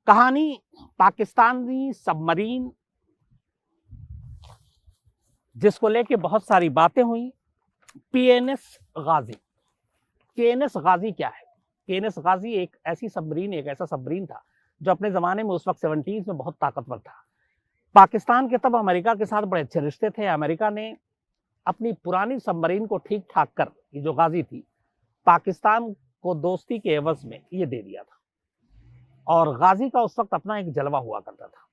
कहानी पाकिस्तानी सबमरीन जिसको लेके बहुत सारी बातें हुई। पीएनएस गाजी। पीएनएस गाजी क्या है? पीएनएस गाजी एक ऐसा सबमरीन था जो अपने जमाने में उस वक्त 70s में बहुत ताकतवर था। पाकिस्तान के तब अमेरिका के साथ बड़े अच्छे रिश्ते थे। अमेरिका ने अपनी पुरानी सबमरीन को ठीक ठाक कर, ये जो गाजी थी, पाकिस्तान को दोस्ती के एवज में ये दे दिया था। और गाजी का उस वक्त अपना एक जलवा हुआ करता था।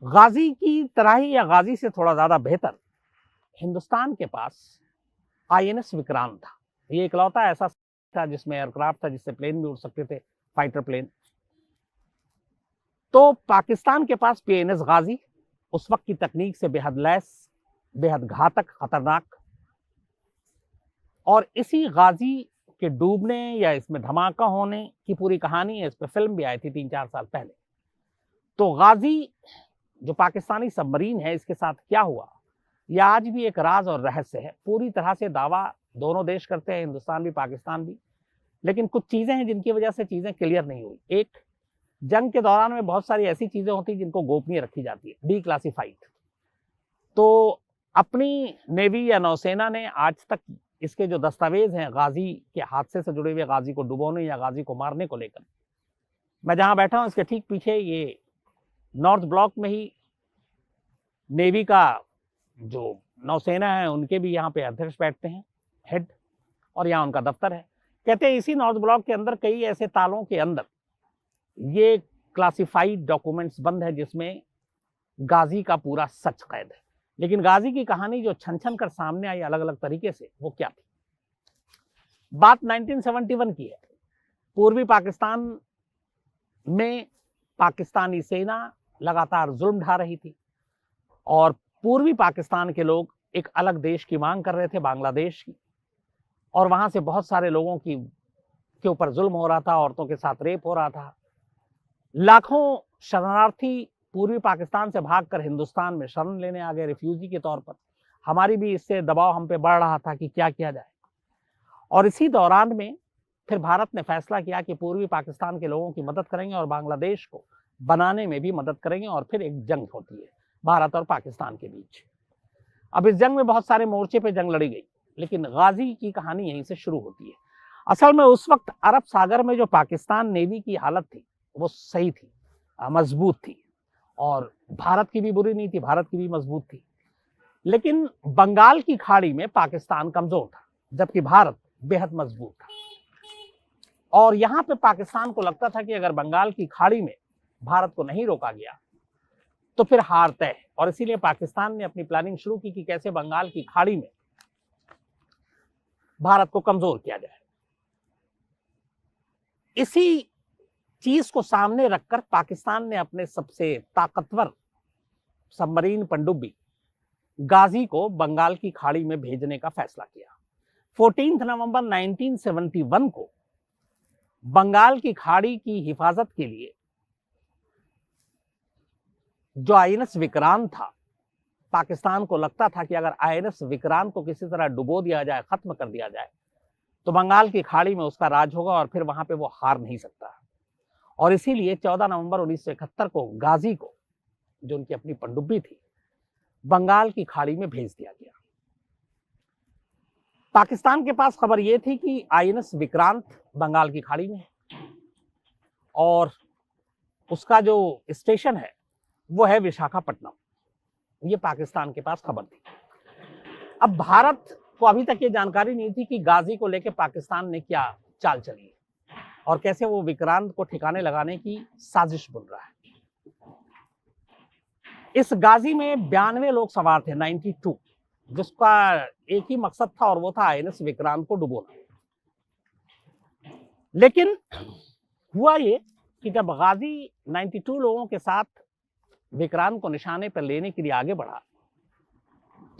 गाजी की तरह ही या गाजी से थोड़ा ज्यादा बेहतर हिंदुस्तान के पास आईएनएस विक्रांत था। ये इकलौता ऐसा था जिसमें एयरक्राफ्ट था, जिससे प्लेन भी उड़ सकते थे, फाइटर प्लेन। तो पाकिस्तान के पास पीएनएस गाजी उस वक्त की तकनीक से बेहद लैस, बेहद घातक, खतरनाक। और इसी गाजी के डूबने या इसमें धमाका होने की पूरी कहानी है। इस पर फिल्म भी आई थी 3-4 साल पहले। तो गाजी जो पाकिस्तानी सबमरीन है, इसके साथ क्या हुआ, यह आज भी एक राज और रहस्य है। पूरी तरह से दावा दोनों देश करते हैं, हिंदुस्तान भी पाकिस्तान भी, लेकिन कुछ चीजें हैं जिनकी वजह से चीजें क्लियर नहीं हुई। एक, जंग के दौरान में बहुत सारी ऐसी चीजें होती जिनको गोपनीय रखी जाती है, डीक्लासिफाइड। तो अपनी नेवी या नौसेना ने आज तक इसके जो दस्तावेज हैं गाजी के हादसे से जुड़े हुए, गाजी को डुबोने या गाजी को मारने को लेकर, मैं जहां बैठा हूं इसके ठीक पीछे ये नॉर्थ ब्लॉक में ही नेवी का जो नौसेना है उनके भी यहाँ पे अध्यक्ष बैठते हैं, हेड, और यहाँ उनका दफ्तर है। कहते हैं इसी नॉर्थ ब्लॉक के अंदर कई ऐसे तालों के अंदर ये क्लासिफाइड डॉक्यूमेंट्स बंद है जिसमें गाजी का पूरा सच कैद है। लेकिन गाजी की कहानी जो छन छन कर सामने आई अलग अलग तरीके से, वो क्या थी? बात 1971 की है। पूर्वी पाकिस्तान में पाकिस्तानी सेना लगातार जुल्म ढा रही थी और पूर्वी पाकिस्तान के लोग एक अलग देश की मांग कर रहे थे, बांग्लादेश की। और वहां से बहुत सारे लोगों के ऊपर जुल्म हो रहा था, औरतों के साथ रेप हो रहा था। लाखों शरणार्थी पूर्वी पाकिस्तान से भागकर हिंदुस्तान में शरण लेने आ गए, रिफ्यूजी के तौर पर। हमारी भी इससे दबाव हम पे बढ़ रहा था कि क्या किया जाए। और इसी दौरान में फिर भारत ने फैसला किया कि पूर्वी पाकिस्तान के लोगों की मदद करेंगे और बांग्लादेश को बनाने में भी मदद करेंगे। और फिर एक जंग होती है भारत और पाकिस्तान के बीच। अब इस जंग में बहुत सारे मोर्चे पे जंग लड़ी गई, लेकिन गाजी की कहानी यहीं से शुरू होती है। असल में उस वक्त अरब सागर में जो पाकिस्तान नेवी की हालत थी वो सही थी, मजबूत थी, और भारत की भी बुरी नहीं थी, भारत की भी मजबूत थी। लेकिन बंगाल की खाड़ी में पाकिस्तान कमजोर था, जबकि भारत बेहद मजबूत था। और यहां पे पाकिस्तान को लगता था कि अगर बंगाल की खाड़ी में भारत को नहीं रोका गया तो फिर हार तय है। और इसीलिए पाकिस्तान ने अपनी प्लानिंग शुरू की कि कैसे बंगाल की खाड़ी में भारत को कमजोर किया जाए। इसी चीज को सामने रखकर पाकिस्तान ने अपने सबसे ताकतवर सबमरीन पनडुब्बी गाजी को बंगाल की खाड़ी में भेजने का फैसला किया। 14 नवंबर 1971 को बंगाल की खाड़ी की हिफाजत के लिए जो आईएनएस विक्रांत था, पाकिस्तान को लगता था कि अगर आईएनएस विक्रांत को किसी तरह डुबो दिया जाए, खत्म कर दिया जाए, तो बंगाल की खाड़ी में उसका राज होगा और फिर वहां पे वो हार नहीं सकता। और इसीलिए 14 नवंबर 1971 को गाजी को, जो उनकी अपनी पनडुब्बी थी, बंगाल की खाड़ी में भेज दिया गया। पाकिस्तान के पास खबर यह थी कि आईएनएस विक्रांत बंगाल की खाड़ी में है और उसका जो स्टेशन है वो है विशाखापट्टनम। ये पाकिस्तान के पास खबर थी। अब भारत को अभी तक ये जानकारी नहीं थी कि गाजी को लेकर पाकिस्तान ने क्या चाल चली है और कैसे वो विक्रांत को ठिकाने लगाने की साजिश बुन रहा है। इस गाजी में 92 लोग सवार थे, 92, जिसका एक ही मकसद था और वो था आईएनएस विक्रांत को डुबोना। लेकिन हुआ ये कि जब गाजी 92 लोगों के साथ विक्रांत को निशाने पर लेने के लिए आगे बढ़ा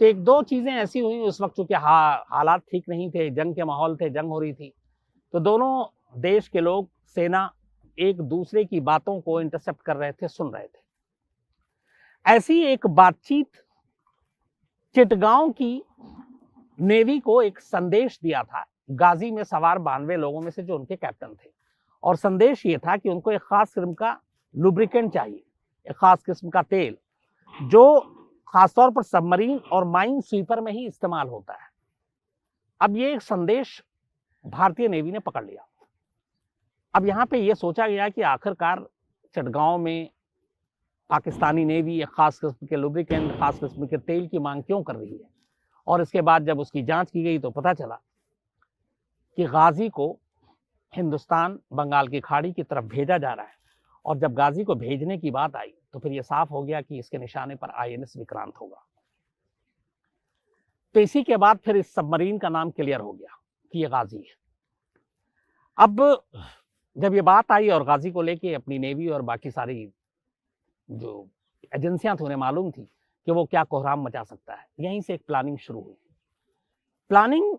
तो एक दो चीजें ऐसी हुई उस वक्त, चूंकि हालात ठीक नहीं थे, जंग के माहौल थे, जंग हो रही थी, तो दोनों देश के लोग, सेना, एक दूसरे की बातों को इंटरसेप्ट कर रहे थे, सुन रहे थे। ऐसी एक बातचीत चिटगांव की नेवी को एक संदेश दिया था गाजी में सवार 92 लोगों में से जो उनके कैप्टन थे। और संदेश ये था कि उनको एक खास किस्म का लुब्रिकेंट चाहिए, एक खास किस्म का तेल जो खासतौर पर सबमरीन और माइन स्वीपर में ही इस्तेमाल होता है। अब ये एक संदेश भारतीय नेवी ने पकड़ लिया। अब यहाँ पे ये सोचा गया कि आखिरकार चटगांव में पाकिस्तानी नेवी एक खास किस्म के लुब्रिकेंट, खास किस्म के तेल की मांग क्यों कर रही है। और इसके बाद जब उसकी जांच की गई तो पता चला कि गाजी को हिंदुस्तान बंगाल की खाड़ी की तरफ भेजा जा रहा है। और जब गाजी को भेजने की बात आई तो फिर यह साफ हो गया कि इसके निशाने पर आईएनएस विक्रांत होगा। तो इसी के बाद फिर इस सबमरीन का नाम क्लियर हो गया कि ये गाजी है। अब जब ये बात आई और गाजी को लेके अपनी नेवी और बाकी सारी जो एजेंसियां थी उन्हें मालूम थी कि वो क्या कोहराम मचा सकता है, यहीं से एक प्लानिंग शुरू हुई। प्लानिंग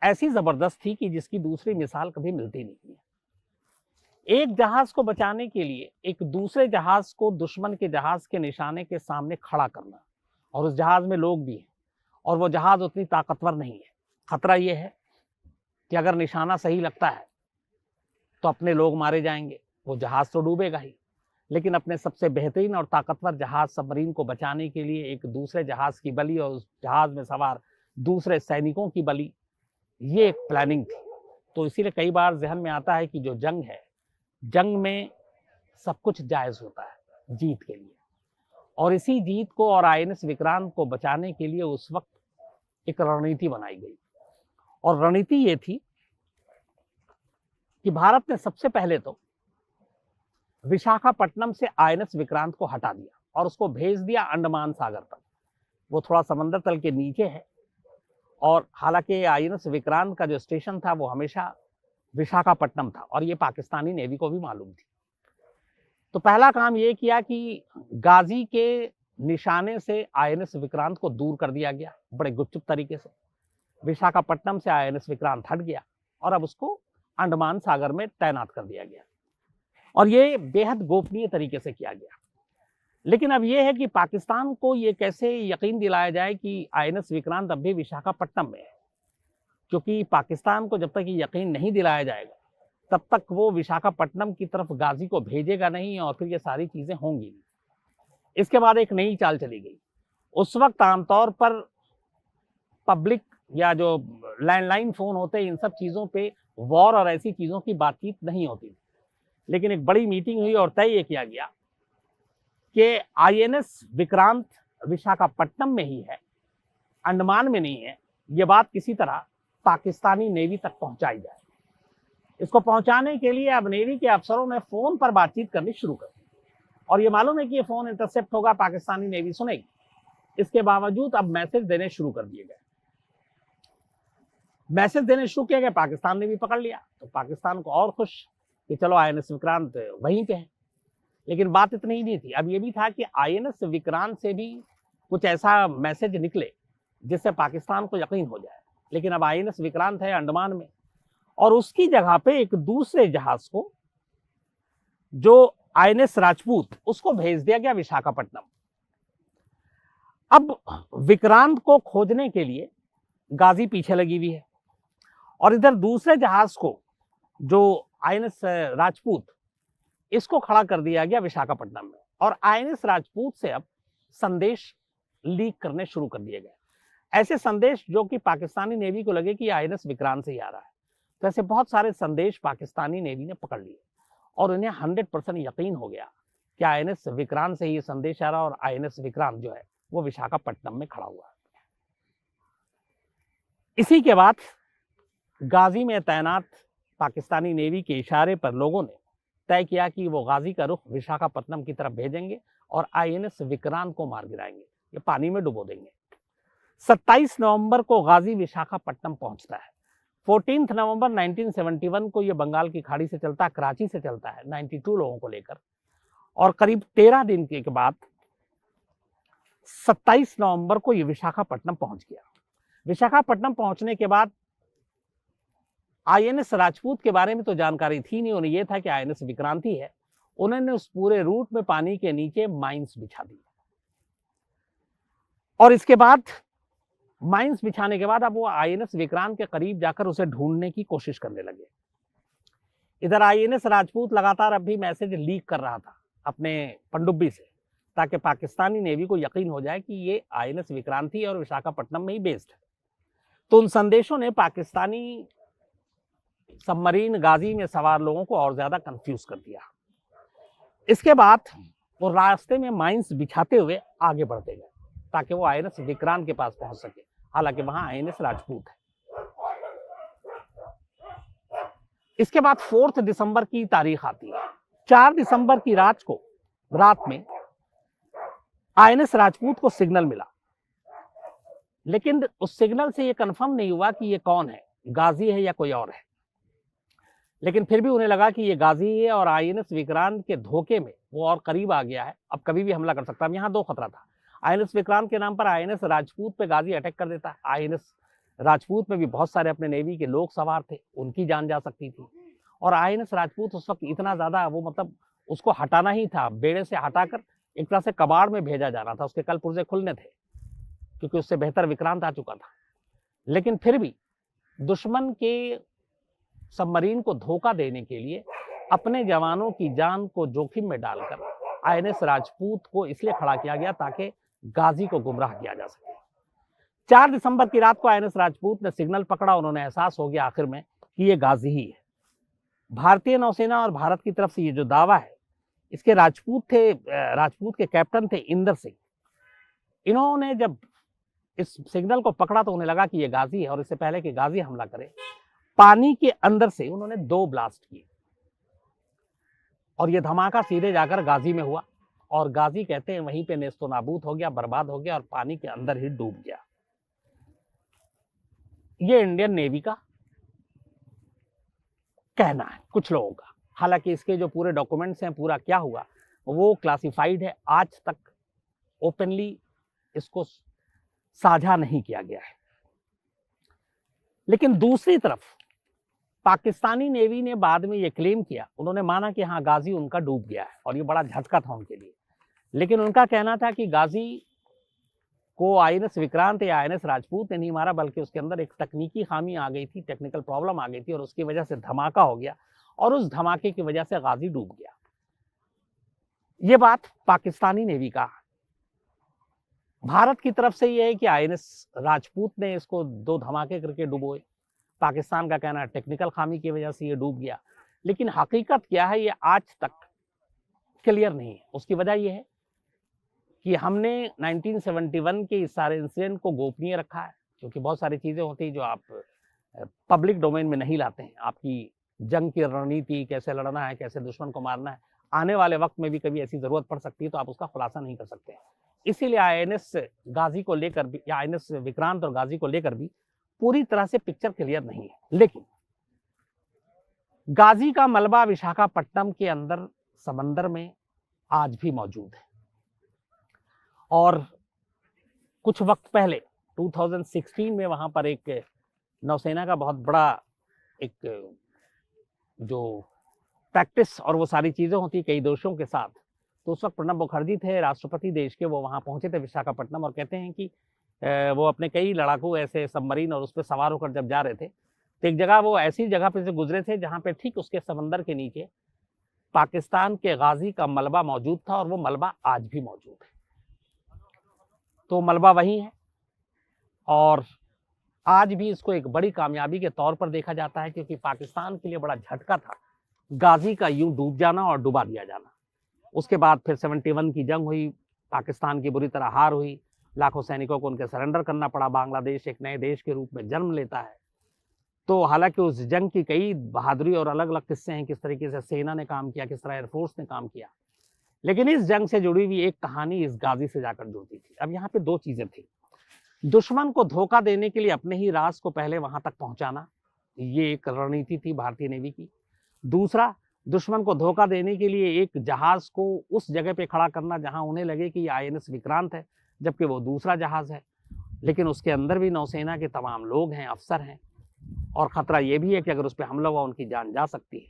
ऐसी जबरदस्त थी कि जिसकी दूसरी मिसाल कभी मिलती नहीं है। एक जहाज को बचाने के लिए एक दूसरे जहाज को दुश्मन के जहाज के निशाने के सामने खड़ा करना, और उस जहाज में लोग भी हैं और वो जहाज उतनी ताकतवर नहीं है। खतरा ये है कि अगर निशाना सही लगता है तो अपने लोग मारे जाएंगे, वो जहाज तो डूबेगा ही, लेकिन अपने सबसे बेहतरीन और ताकतवर जहाज सबमरीन को बचाने के लिए एक दूसरे जहाज की बलि और उस जहाज में सवार दूसरे सैनिकों की बलि, ये एक प्लानिंग थी। तो इसीलिए कई बार जहन में आता है कि जो जंग है, जंग में सब कुछ जायज होता है जीत के लिए। और इसी जीत को और आईएनएस विक्रांत को बचाने के लिए उस वक्त एक रणनीति बनाई गई। और रणनीति ये थी कि भारत ने सबसे पहले तो विशाखापट्टनम से आईएनएस विक्रांत को हटा दिया और उसको भेज दिया अंडमान सागर तक। वो थोड़ा समंदर तल के नीचे है और हालांकि आईएनएस विक्रांत का जो स्टेशन था वो हमेशा विशाखापट्टनम था और ये पाकिस्तानी नेवी को भी मालूम थी। तो पहला काम ये किया कि गाजी के निशाने से आईएनएस विक्रांत को दूर कर दिया गया बड़े गुपचुप तरीके से। विशाखापट्टनम से आईएनएस विक्रांत हट गया और अब उसको अंडमान सागर में तैनात कर दिया गया और ये बेहद गोपनीय तरीके से किया गया। लेकिन अब ये है कि पाकिस्तान को ये कैसे यकीन दिलाया जाए कि आईएनएस विक्रांत अब भी विशाखापट्टनम में है, क्योंकि पाकिस्तान को जब तक ये यकीन नहीं दिलाया जाएगा तब तक वो विशाखापट्टनम की तरफ गाजी को भेजेगा नहीं और फिर ये सारी चीजें होंगी नहीं। इसके बाद एक नई चाल चली गई। उस वक्त आमतौर पर पब्लिक या जो लैंडलाइन फोन होते हैं इन सब चीजों पे वॉर और ऐसी चीजों की बातचीत नहीं होती, लेकिन एक बड़ी मीटिंग हुई और तय ये किया गया कि आईएनएस विक्रांत विशाखापट्टनम में ही है, अंडमान में नहीं है। ये बात किसी तरह पाकिस्तानी नेवी तक पहुंचाई जाए। इसको पहुंचाने के लिए अब नेवी के अफसरों ने फोन पर बातचीत करनी शुरू कर दी और ये मालूम है कि ये फोन इंटरसेप्ट होगा, पाकिस्तानी नेवी सुनेगी। इसके बावजूद अब मैसेज देने शुरू कर दिए गए। मैसेज देने शुरू किया गया, पाकिस्तान ने भी पकड़ लिया तो पाकिस्तान को और खुश कि चलो आईएनएस विक्रांत वहीं पे है। लेकिन बात इतनी ही नहीं थी, अब ये भी था कि आईएनएस विक्रांत से भी कुछ ऐसा मैसेज निकले जिससे पाकिस्तान को यकीन हो जाए। लेकिन अब आईएनएस विक्रांत है अंडमान में और उसकी जगह पे एक दूसरे जहाज को जो आईएनएस राजपूत, उसको भेज दिया गया विशाखापट्टनम। अब विक्रांत को खोजने के लिए गाजी पीछे लगी हुई है और इधर दूसरे जहाज को जो आईएनएस राजपूत, इसको खड़ा कर दिया गया विशाखापट्टनम में और आईएनएस राजपूत से अब संदेश लीक करने शुरू कर दिए गए। ऐसे संदेश जो कि पाकिस्तानी नेवी को लगे कि आईएनएस विक्रांत से ही आ रहा है। तो ऐसे बहुत सारे संदेश पाकिस्तानी नेवी ने पकड़ लिए और उन्हें 100% यकीन हो गया कि आईएनएस विक्रांत से ही संदेश आ रहा और आईएनएस विक्रांत जो है वो विशाखापट्टनम में खड़ा हुआ है। इसी के बाद गाजी में तैनात पाकिस्तानी नेवी के इशारे पर लोगों ने तय किया कि वो गाजी का रुख विशाखापट्टनम की तरफ भेजेंगे और आईएनएस विक्रांत को मार गिराएंगे, ये पानी में डुबो देंगे। 27 नवंबर को गाजी विशाखापट्टनम पहुंचता है। 14 नवंबर 1971 को ये बंगाल की खाड़ी से चलता है, कराची से चलता है 92 लोगों को लेकर और करीब 13 दिन के बाद 27 नवंबर को ये विशाखापट्टनम पहुंच गया। विशाखापट्टनम पहुंचने के बाद आईएनएस राजपूत के बारे में तो जानकारी थी नहीं, उन्हें यह था कि आईएनएस विक्रांत ही है। उन्होंने उस पूरे रूट में पानी के नीचे माइंस बिछा दी और इसके बाद माइंस बिछाने के बाद अब वो आईएनएस विक्रांत के करीब जाकर उसे ढूंढने की कोशिश करने लगे। इधर आईएनएस राजपूत लगातार अब भी मैसेज लीक कर रहा था अपने पनडुब्बी से, ताकि पाकिस्तानी नेवी को यकीन हो जाए कि ये आईएनएस विक्रांति और विशाखापट्टनम में ही बेस्ड है। तो उन संदेशों ने पाकिस्तानी सबमरीन गाजी में सवार लोगों को और ज्यादा कंफ्यूज कर दिया। इसके बाद वो रास्ते में माइंस बिछाते हुए आगे बढ़ते गए ताकि वो आईएनएस विक्रांत के पास पहुंच सके, हालांकि वहां आईएनएस राजपूत है। इसके बाद 4 दिसंबर की तारीख आती है। 4 दिसंबर की रात में आईएनएस राजपूत को सिग्नल मिला, लेकिन उस सिग्नल से यह कंफर्म नहीं हुआ कि ये कौन है, गाजी है या कोई और है। लेकिन फिर भी उन्हें लगा कि ये गाजी है और आईएनएस विक्रांत के धोखे में वो और करीब आ गया है, अब कभी भी हमला कर सकता है। यहाँ 2 खतरा था। आईएनएस विक्रांत के नाम पर आईएनएस राजपूत पे गाजी अटैक कर देता है। आईएनएस राजपूत में भी बहुत सारे अपने नेवी के लोग सवार थे, उनकी जान जा सकती थी। और आईएनएस राजपूत उस वक्त इतना ज्यादा वो मतलब उसको हटाना ही था, बेड़े से हटाकर एक तरह से कबाड़ में भेजा जाना था। उसके कल पुर्जे खुलने थे क्योंकि उससे बेहतर विक्रांत आ चुका था। लेकिन फिर भी दुश्मन के सबमरीन को धोखा देने के लिए अपने जवानों की जान को जोखिम में डालकर आईएनएस राजपूत को इसलिए खड़ा किया गया ताकि गाजी को गुमराह किया जा सके। 4 दिसंबर की रात को आईएनएस राजपूत ने सिग्नल पकड़ा। उन्होंने एहसास हो गया आखिर में कि ये गाजी ही है। भारतीय नौसेना और भारत की तरफ से ये जो दावा है, इसके राजपूत के कैप्टन थे इंदर सिंह। इन्होंने जब इस सिग्नल को पकड़ा तो उन्हें लगा कि ये गाजी है, और इससे पहले कि गाजी हमला करे, पानी के अंदर से उन्होंने 2 ब्लास्ट किए और ये धमाका सीधे जाकर गाजी में हुआ। और गाजी कहते हैं वहीं पे नेस्तो नाबूद हो गया, बर्बाद हो गया और पानी के अंदर ही डूब गया। ये इंडियन नेवी का कहना है कुछ लोगों का। हालांकि इसके जो पूरे डॉक्यूमेंट्स हैं, पूरा क्या हुआ वो क्लासिफाइड है, आज तक ओपनली इसको साझा नहीं किया गया है। लेकिन दूसरी तरफ पाकिस्तानी नेवी ने बाद में ये क्लेम किया, उन्होंने माना कि हाँ गाजी उनका डूब गया है, और ये बड़ा झटका था उनके लिए। लेकिन उनका कहना था कि गाजी को आईएनएस विक्रांत या आईएनएस राजपूत ने नहीं मारा, बल्कि उसके अंदर एक तकनीकी खामी आ गई थी, टेक्निकल प्रॉब्लम आ गई थी, और उसकी वजह से धमाका हो गया और उस धमाके की वजह से गाजी डूब गया। ये बात पाकिस्तानी नेवी का। भारत की तरफ से यह है कि आईएनएस राजपूत ने इसको 2 धमाके करके डुबोए। पाकिस्तान का कहना है टेक्निकल खामी की वजह से ये डूब गया। लेकिन हकीकत क्या है ये आज तक क्लियर नहीं है। उसकी वजह यह है कि हमने 1971 के इस सारे इंसिडेंट को गोपनीय रखा है, क्योंकि बहुत सारी चीजें होती हैं जो आप पब्लिक डोमेन में नहीं लाते हैं। आपकी जंग की रणनीति, कैसे लड़ना है, कैसे दुश्मन को मारना है, आने वाले वक्त में भी कभी ऐसी जरूरत पड़ सकती है, तो आप उसका खुलासा नहीं कर सकते। इसीलिए आईएनएस गाजी को लेकर भी, या आईएनएस विक्रांत और गाजी को लेकर भी पूरी तरह से पिक्चर क्लियर नहीं है। लेकिन गाजी का मलबा विशाखापट्टनम के अंदर समंदर में आज भी मौजूद है। और कुछ वक्त पहले 2016 में वहां पर एक नौसेना का बहुत बड़ा एक जो प्रैक्टिस और वो सारी चीजें होती कई देशों के साथ, तो उस वक्त प्रणब मुखर्जी थे राष्ट्रपति देश के, वो वहां पहुंचे थे विशाखापट्टनम, और कहते हैं कि वो अपने कई लड़ाकू ऐसे सबमरीन और उस पर सवार होकर जब जा रहे थे, तो एक जगह वो ऐसी जगह पे से गुजरे थे जहां पे ठीक उसके समंदर के नीचे पाकिस्तान के गाजी का मलबा मौजूद था, और वो मलबा आज भी मौजूद है। तो मलबा वही है, और आज भी इसको एक बड़ी कामयाबी के तौर पर देखा जाता है, क्योंकि पाकिस्तान के लिए बड़ा झटका था गाजी का यूं डूब जाना और डुबा दिया जाना। उसके बाद फिर 71 की जंग हुई, पाकिस्तान की बुरी तरह हार हुई, लाखों सैनिकों को उनके सरेंडर करना पड़ा। बांग्लादेश एक नए देश के रूप में जन्म लेता है। तो हालांकि उस जंग की कई बहादुरी और अलग अलग किस्से हैं, किस तरीके से सेना ने काम किया, किस तरह एयरफोर्स ने काम किया, लेकिन इस जंग से जुड़ी हुई एक कहानी इस गाजी से जाकर जुड़ती थी। अब यहाँ पे 2 चीजें थी। दुश्मन को धोखा देने के लिए अपने ही राज को पहले वहां तक पहुंचाना, ये एक रणनीति थी भारतीय नेवी की। दूसरा, दुश्मन को धोखा देने के लिए एक जहाज को उस जगह पे खड़ा करना जहां उन्हें लगे कि ये आईएनएस विक्रांत है, जबकि वो दूसरा जहाज है, लेकिन उसके अंदर भी नौसेना के तमाम लोग हैं, अफसर हैं, और खतरा ये भी है कि अगर उस पर हमला हुआ उनकी जान जा सकती है।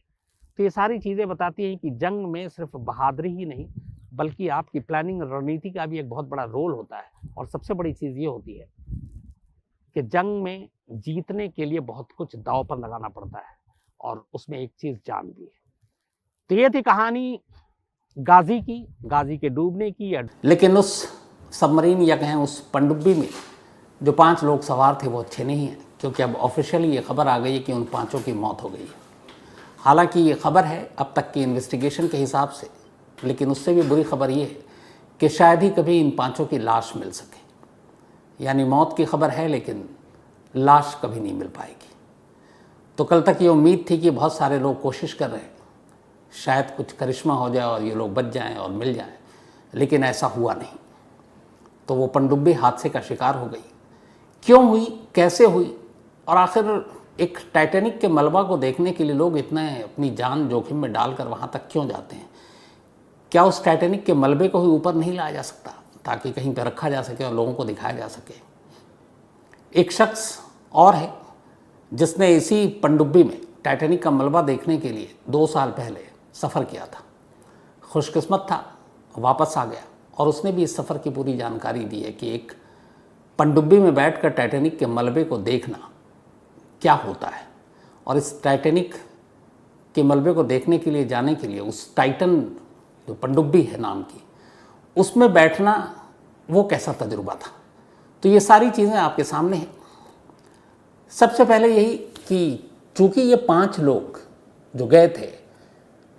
तो ये सारी चीजें बताती हैं कि जंग में सिर्फ बहादुरी ही नहीं, बल्कि आपकी प्लानिंग, रणनीति का भी एक बहुत बड़ा रोल होता है। और सबसे बड़ी चीज ये होती है कि जंग में जीतने के लिए बहुत कुछ दांव पर लगाना पड़ता है। और उसमें एक चीज जान दी है। तो ये थी कहानी गाजी की, गाजी के डूबने की। लेकिन उस सबमरीन या कहें उस पनडुब्बी में जो 5 लोग सवार थे वो अच्छे नहीं हैं, क्योंकि अब ऑफिशियली ये खबर आ गई है कि उन 5 की मौत हो गई है। हालांकि ये खबर है अब तक की इन्वेस्टिगेशन के हिसाब से, लेकिन उससे भी बुरी खबर ये है कि शायद ही कभी इन 5 की लाश मिल सके। यानी मौत की खबर है लेकिन लाश कभी नहीं मिल पाएगी। तो कल तक ये उम्मीद थी कि बहुत सारे लोग कोशिश कर रहे हैं, शायद कुछ करिश्मा हो जाए और ये लोग बच जाएं और मिल जाएं, लेकिन ऐसा हुआ नहीं। तो वो पनडुब्बी हादसे का शिकार हो गई। क्यों हुई, कैसे हुई, और आखिर एक टाइटैनिक के मलबा को देखने के लिए लोग इतने अपनी जान जोखिम में डालकर वहाँ तक क्यों जाते हैं? क्या उस टाइटैनिक के मलबे को ही ऊपर नहीं लाया जा सकता ताकि कहीं पर रखा जा सके और लोगों को दिखाया जा सके? एक शख्स और है जिसने इसी पनडुब्बी में टाइटैनिक का मलबा देखने के लिए 2 साल पहले सफ़र किया था। खुशकिस्मत था, वापस आ गया, और उसने भी इस सफ़र की पूरी जानकारी दी है कि एक पनडुब्बी में बैठकर टाइटैनिक के मलबे को देखना क्या होता है, और इस टाइटैनिक के मलबे को देखने के लिए जाने के लिए उस टाइटन जो पनडुब्बी है नाम की, उसमें बैठना वो कैसा तजुर्बा था। तो ये सारी चीज़ें आपके सामने हैं। सबसे पहले यही कि चूँकि ये 5 लोग जो गए थे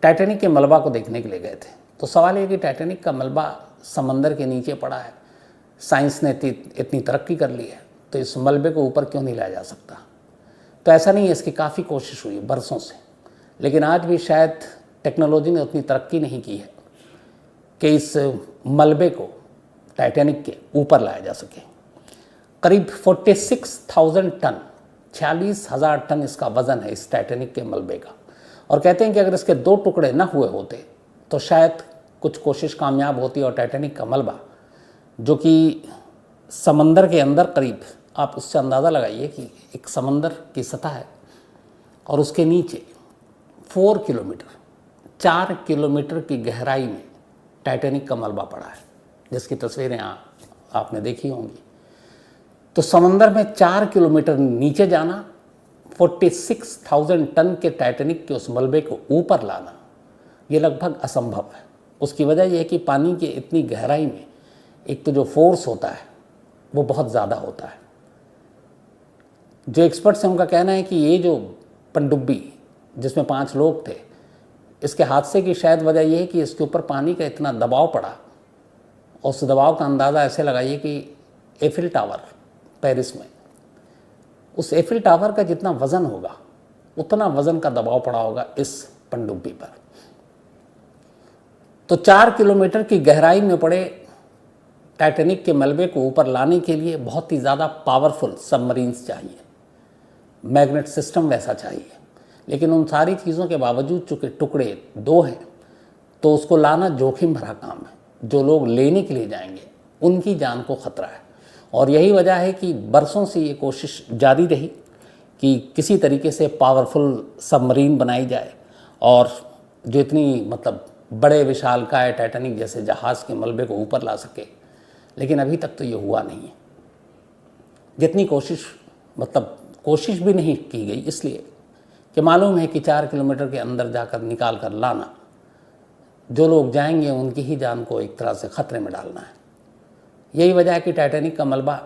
टाइटैनिक के मलबा को देखने के लिए गए थे, तो सवाल ये कि टाइटैनिक का मलबा समंदर के नीचे पड़ा है, साइंस ने इतनी तरक्की कर ली है, तो इस मलबे को ऊपर क्यों नहीं लाया जा सकता? तो ऐसा नहीं है, इसकी काफ़ी कोशिश हुई बरसों से, लेकिन आज भी शायद टेक्नोलॉजी ने उतनी तरक्की नहीं की है कि इस मलबे को टाइटैनिक के ऊपर लाया जा सके। करीब 46,000 टन, 46,000 टन इसका वज़न है इस टाइटैनिक के मलबे का। और कहते हैं कि अगर इसके 2 टुकड़े न हुए होते तो शायद कुछ कोशिश कामयाब होती, और टाइटैनिक का मलबा जो कि समंदर के अंदर, करीब आप उससे अंदाज़ा लगाइए कि एक समंदर की सतह है और उसके नीचे 4 किलोमीटर की गहराई में टाइटैनिक का मलबा पड़ा है, जिसकी तस्वीरें आपने देखी होंगी। तो समंदर में 4 किलोमीटर नीचे जाना, 46,000 टन के टाइटैनिक के उस मलबे को ऊपर लाना, ये लगभग असंभव है। उसकी वजह यह है कि पानी के इतनी गहराई में एक तो जो फोर्स होता है वो बहुत ज़्यादा होता है। जो एक्सपर्ट्स हैं उनका कहना है कि ये जो पनडुब्बी जिसमें 5 लोग थे, इसके हादसे की शायद वजह यह है कि इसके ऊपर पानी का इतना दबाव पड़ा, और उस दबाव का अंदाज़ा ऐसे लगाइए कि एफिल टावर पेरिस में, उस एफिल टावर का जितना वज़न होगा उतना वज़न का दबाव पड़ा होगा इस पनडुब्बी पर। तो 4 किलोमीटर की गहराई में पड़े टाइटैनिक के मलबे को ऊपर लाने के लिए बहुत ही ज़्यादा पावरफुल सबमरीन्स चाहिए, मैग्नेट सिस्टम वैसा चाहिए। लेकिन उन सारी चीज़ों के बावजूद चूँकि टुकड़े 2 हैं, तो उसको लाना जोखिम भरा काम है। जो लोग लेने के लिए जाएंगे उनकी जान को ख़तरा है, और यही वजह है कि बरसों से ये कोशिश जारी रही कि किसी तरीके से पावरफुल सबमरीन बनाई जाए, और जो इतनी मतलब बड़े विशालकाय टाइटैनिक जैसे जहाज़ के मलबे को ऊपर ला सके। लेकिन अभी तक तो ये हुआ नहीं है। जितनी कोशिश भी नहीं की गई, इसलिए कि मालूम है कि 4 किलोमीटर के अंदर जाकर निकाल कर लाना, जो लोग जाएंगे उनकी ही जान को एक तरह से ख़तरे में डालना है। यही वजह है कि टाइटैनिक का मलबा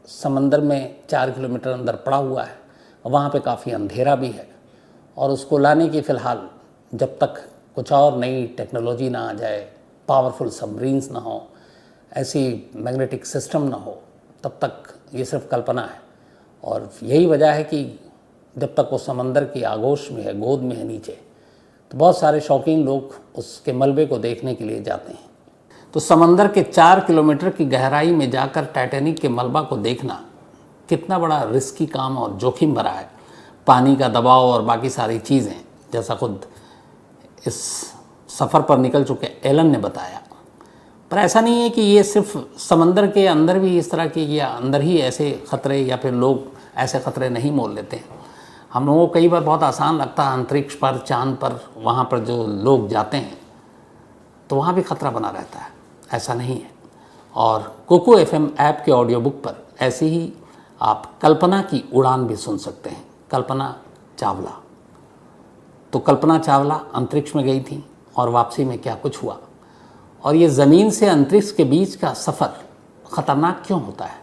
समंदर में 4 किलोमीटर अंदर पड़ा हुआ है, वहाँ पे काफ़ी अंधेरा भी है, और उसको लाने की फ़िलहाल जब तक कुछ और नई टेक्नोलॉजी ना आ जाए, पावरफुल सबमरीन्स ना हो, ऐसी मैग्नेटिक सिस्टम ना हो, तब तक ये सिर्फ कल्पना है। और यही वजह है कि जब तक वो समंदर की आगोश में है, गोद में है नीचे, तो बहुत सारे शौकीन लोग उसके मलबे को देखने के लिए जाते हैं। तो समंदर के 4 किलोमीटर की गहराई में जाकर टाइटैनिक के मलबा को देखना कितना बड़ा रिस्की काम और जोखिम भरा है। पानी का दबाव और बाकी सारी चीज़ें, जैसा खुद इस सफ़र पर निकल चुके एलन ने बताया। पर ऐसा नहीं है कि ये सिर्फ समंदर के अंदर भी इस तरह के, या अंदर ही ऐसे ख़तरे, या फिर लोग ऐसे ख़तरे नहीं मोल लेते हैं। हम लोगों को कई बार बहुत आसान लगता है अंतरिक्ष पर, चाँद पर, वहाँ पर जो लोग जाते हैं तो वहाँ भी ख़तरा बना रहता है। ऐसा नहीं है। और कोको FM ऐप के ऑडियो बुक पर ऐसे ही आप कल्पना की उड़ान भी सुन सकते हैं। कल्पना चावला। तो कल्पना चावला अंतरिक्ष में गई थी और वापसी में क्या कुछ हुआ, और ये ज़मीन से अंतरिक्ष के बीच का सफ़र ख़तरनाक क्यों होता है।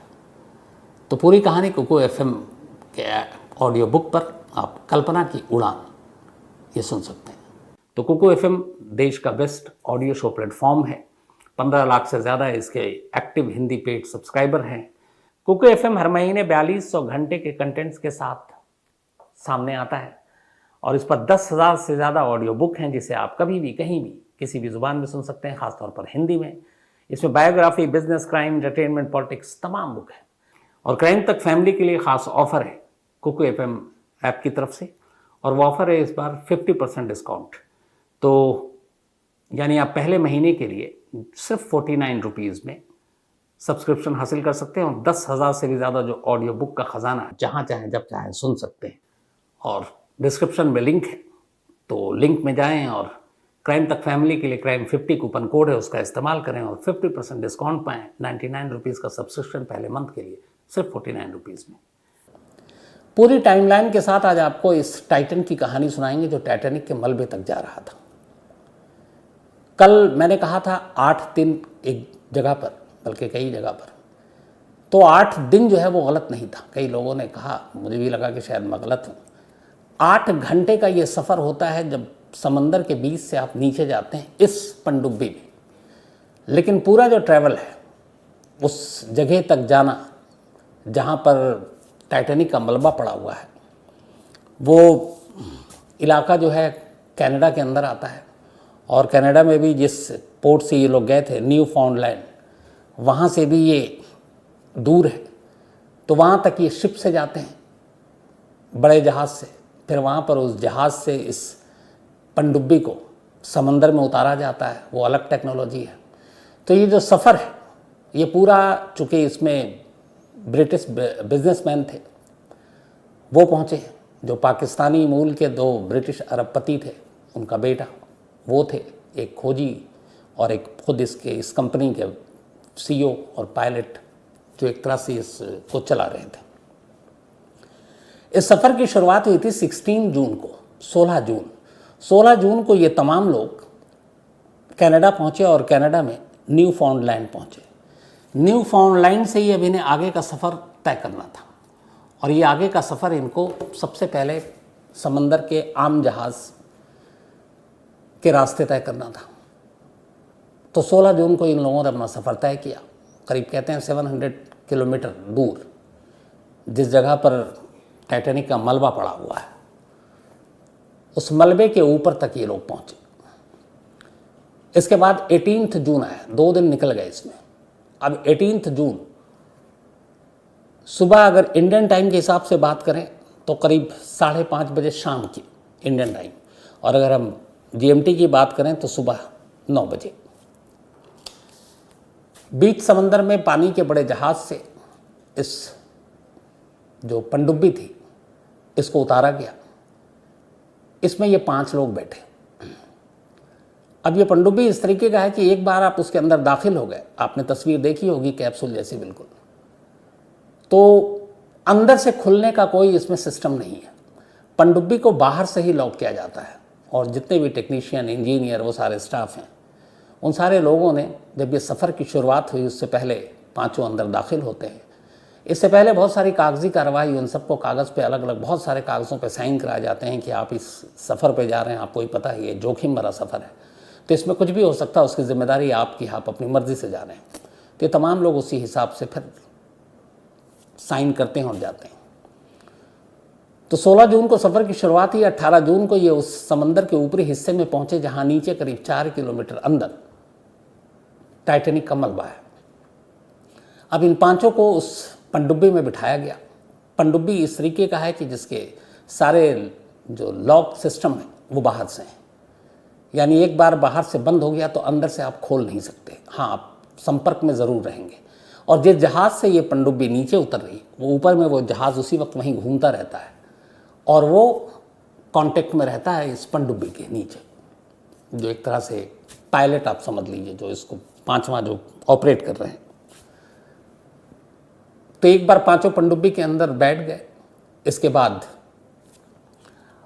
तो पूरी कहानी कुकू FM के ऑडियो बुक पर आप कल्पना की उड़ान ये सुन सकते हैं। तो कुकू FM देश का बेस्ट ऑडियो शो प्लेटफॉर्म है। 15 लाख से ज़्यादा इसके एक्टिव हिंदी पेड सब्सक्राइबर हैं। कुकू FM हर महीने 4200 घंटे के कंटेंट्स के साथ सामने आता है और इस पर 10,000 से ज़्यादा ऑडियो बुक हैं जिसे आप कभी भी कहीं भी किसी भी ज़ुबान में सुन सकते हैं, खासतौर पर हिंदी में। इसमें biography, business, crime, entertainment, politics तमाम बुक हैं। और क्राइम तक फैमिली के लिए ख़ास ऑफ़र है कुकू FM ऐप की तरफ से, और वो ऑफ़र है इस बार 50% डिस्काउंट। तो यानी आप पहले महीने के लिए सिर्फ 49 रुपीज़ में सब्सक्रिप्शन हासिल कर सकते हैं और 10,000 से भी ज़्यादा जो ऑडियो बुक का ख़जाना जहाँ चाहें जब चाहें सुन सकते हैं। और डिस्क्रिप्शन में लिंक है, तो लिंक में जाएं और क्राइम तक फैमिली के लिए क्राइम 50 कूपन कोड है, उसका इस्तेमाल करें और 50% डिस्काउंट पाएँ। 99 रुपीज़ का सब्सक्रिप्शन पहले मंथ के लिए सिर्फ 49 रुपीज़ में। पूरी टाइमलाइन के साथ आज आपको इस टाइटन की कहानी सुनाएंगे जो टाइटैनिक के मलबे तक जा रहा था। कल मैंने कहा था 8 दिन एक जगह पर, बल्कि कई जगह पर, तो 8 दिन जो है वो गलत नहीं था। कई लोगों ने कहा, मुझे भी लगा कि शायद मैं गलत हूँ। 8 घंटे का ये सफ़र होता है जब समंदर के बीच से आप नीचे जाते हैं इस पनडुब्बी में। लेकिन पूरा जो ट्रैवल है उस जगह तक जाना जहाँ पर टाइटैनिक का मलबा पड़ा हुआ है, वो इलाका जो है कनाडा के अंदर आता है। और कनाडा में भी जिस पोर्ट से ये लोग गए थे, न्यू फाउंडलैंड, वहाँ से भी ये दूर है। तो वहाँ तक ये शिप से जाते हैं, बड़े जहाज़ से। फिर वहाँ पर उस जहाज़ से इस पनडुब्बी को समंदर में उतारा जाता है, वो अलग टेक्नोलॉजी है। तो ये जो सफ़र है ये पूरा, चूँकि इसमें ब्रिटिश बिजनेसमैन थे वो पहुँचे, जो पाकिस्तानी मूल के 2 ब्रिटिश अरबपति थे, उनका बेटा वो थे, एक खोजी और एक खुद इस कंपनी के CEO और पायलट जो एक तरह से इसको चला रहे थे। इस सफ़र की शुरुआत हुई थी 16 जून को, 16 जून को ये तमाम लोग कनाडा पहुँचे और कनाडा में न्यू फाउंडलैंड पहुँचे। न्यू फाउंडलैंड से ही अब इन्हें आगे का सफ़र तय करना था और ये आगे का सफ़र इनको सबसे पहले समंदर के आम जहाज़ के रास्ते तय करना था। तो 16 जून को इन लोगों ने अपना सफ़र तय किया, करीब कहते हैं 700 किलोमीटर दूर, जिस जगह पर टाइटैनिक का मलबा पड़ा हुआ है उस मलबे के ऊपर तक ये लोग पहुँचे। इसके बाद 18 जून आया, 2 दिन निकल गए इसमें। अब 18 जून सुबह अगर इंडियन टाइम के हिसाब से बात करें तो करीब 5:30 बजे शाम की इंडियन टाइम, और अगर हम GMT की बात करें तो सुबह 9 बजे। बीच समंदर में पानी के बड़े जहाज़ से इस जो पनडुब्बी थी इसको उतारा गया। इसमें ये 5 लोग बैठे। अब ये पनडुब्बी इस तरीके का है कि एक बार आप उसके अंदर दाखिल हो गए, आपने तस्वीर देखी होगी कैप्सूल जैसी बिल्कुल, तो अंदर से खुलने का कोई इसमें सिस्टम नहीं है। पनडुब्बी को बाहर से ही लॉक किया जाता है और जितने भी टेक्नीशियन, इंजीनियर, वो सारे स्टाफ हैं, उन सारे लोगों ने जब ये सफ़र की शुरुआत हुई उससे पहले 5 अंदर दाखिल होते हैं। इससे पहले बहुत सारी कागजी कार्रवाई, उन सबको कागज़ पे अलग अलग बहुत सारे कागज़ों पे साइन कराए जाते हैं कि आप इस सफ़र पे जा रहे हैं, आपको ही पता है ये जोखिम भरा सफ़र है, तो इसमें कुछ भी हो सकता है, उसकी ज़िम्मेदारी आपकी, आप अपनी मर्ज़ी से जा रहे हैं। तो ये तमाम लोग उसी हिसाब से फिर साइन करते हैं और जाते हैं। तो 16 जून को सफ़र की शुरुआत हुई। 18 जून को ये उस समंदर के ऊपरी हिस्से में पहुँचे जहाँ नीचे करीब 4 किलोमीटर अंदर टाइटैनिक का मलबा है। अब इन 5 को उस पनडुब्बी में बिठाया गया। पनडुब्बी इस तरीके का है कि जिसके सारे जो लॉक सिस्टम है वो बाहर से हैं, यानी एक बार बाहर से बंद हो गया तो अंदर से आप खोल नहीं सकते। हाँ, आप संपर्क में ज़रूर रहेंगे। और जिस जहाज़ से ये पनडुब्बी नीचे उतर रही, वो ऊपर में वो जहाज़ उसी वक्त वहीं घूमता रहता है और वो कांटेक्ट में रहता है इस पनडुब्बी के नीचे, जो एक तरह से पायलट आप समझ लीजिए, जो इसको 5वां जो ऑपरेट कर रहे हैं। तो एक बार 5 पनडुब्बी के अंदर बैठ गए। इसके बाद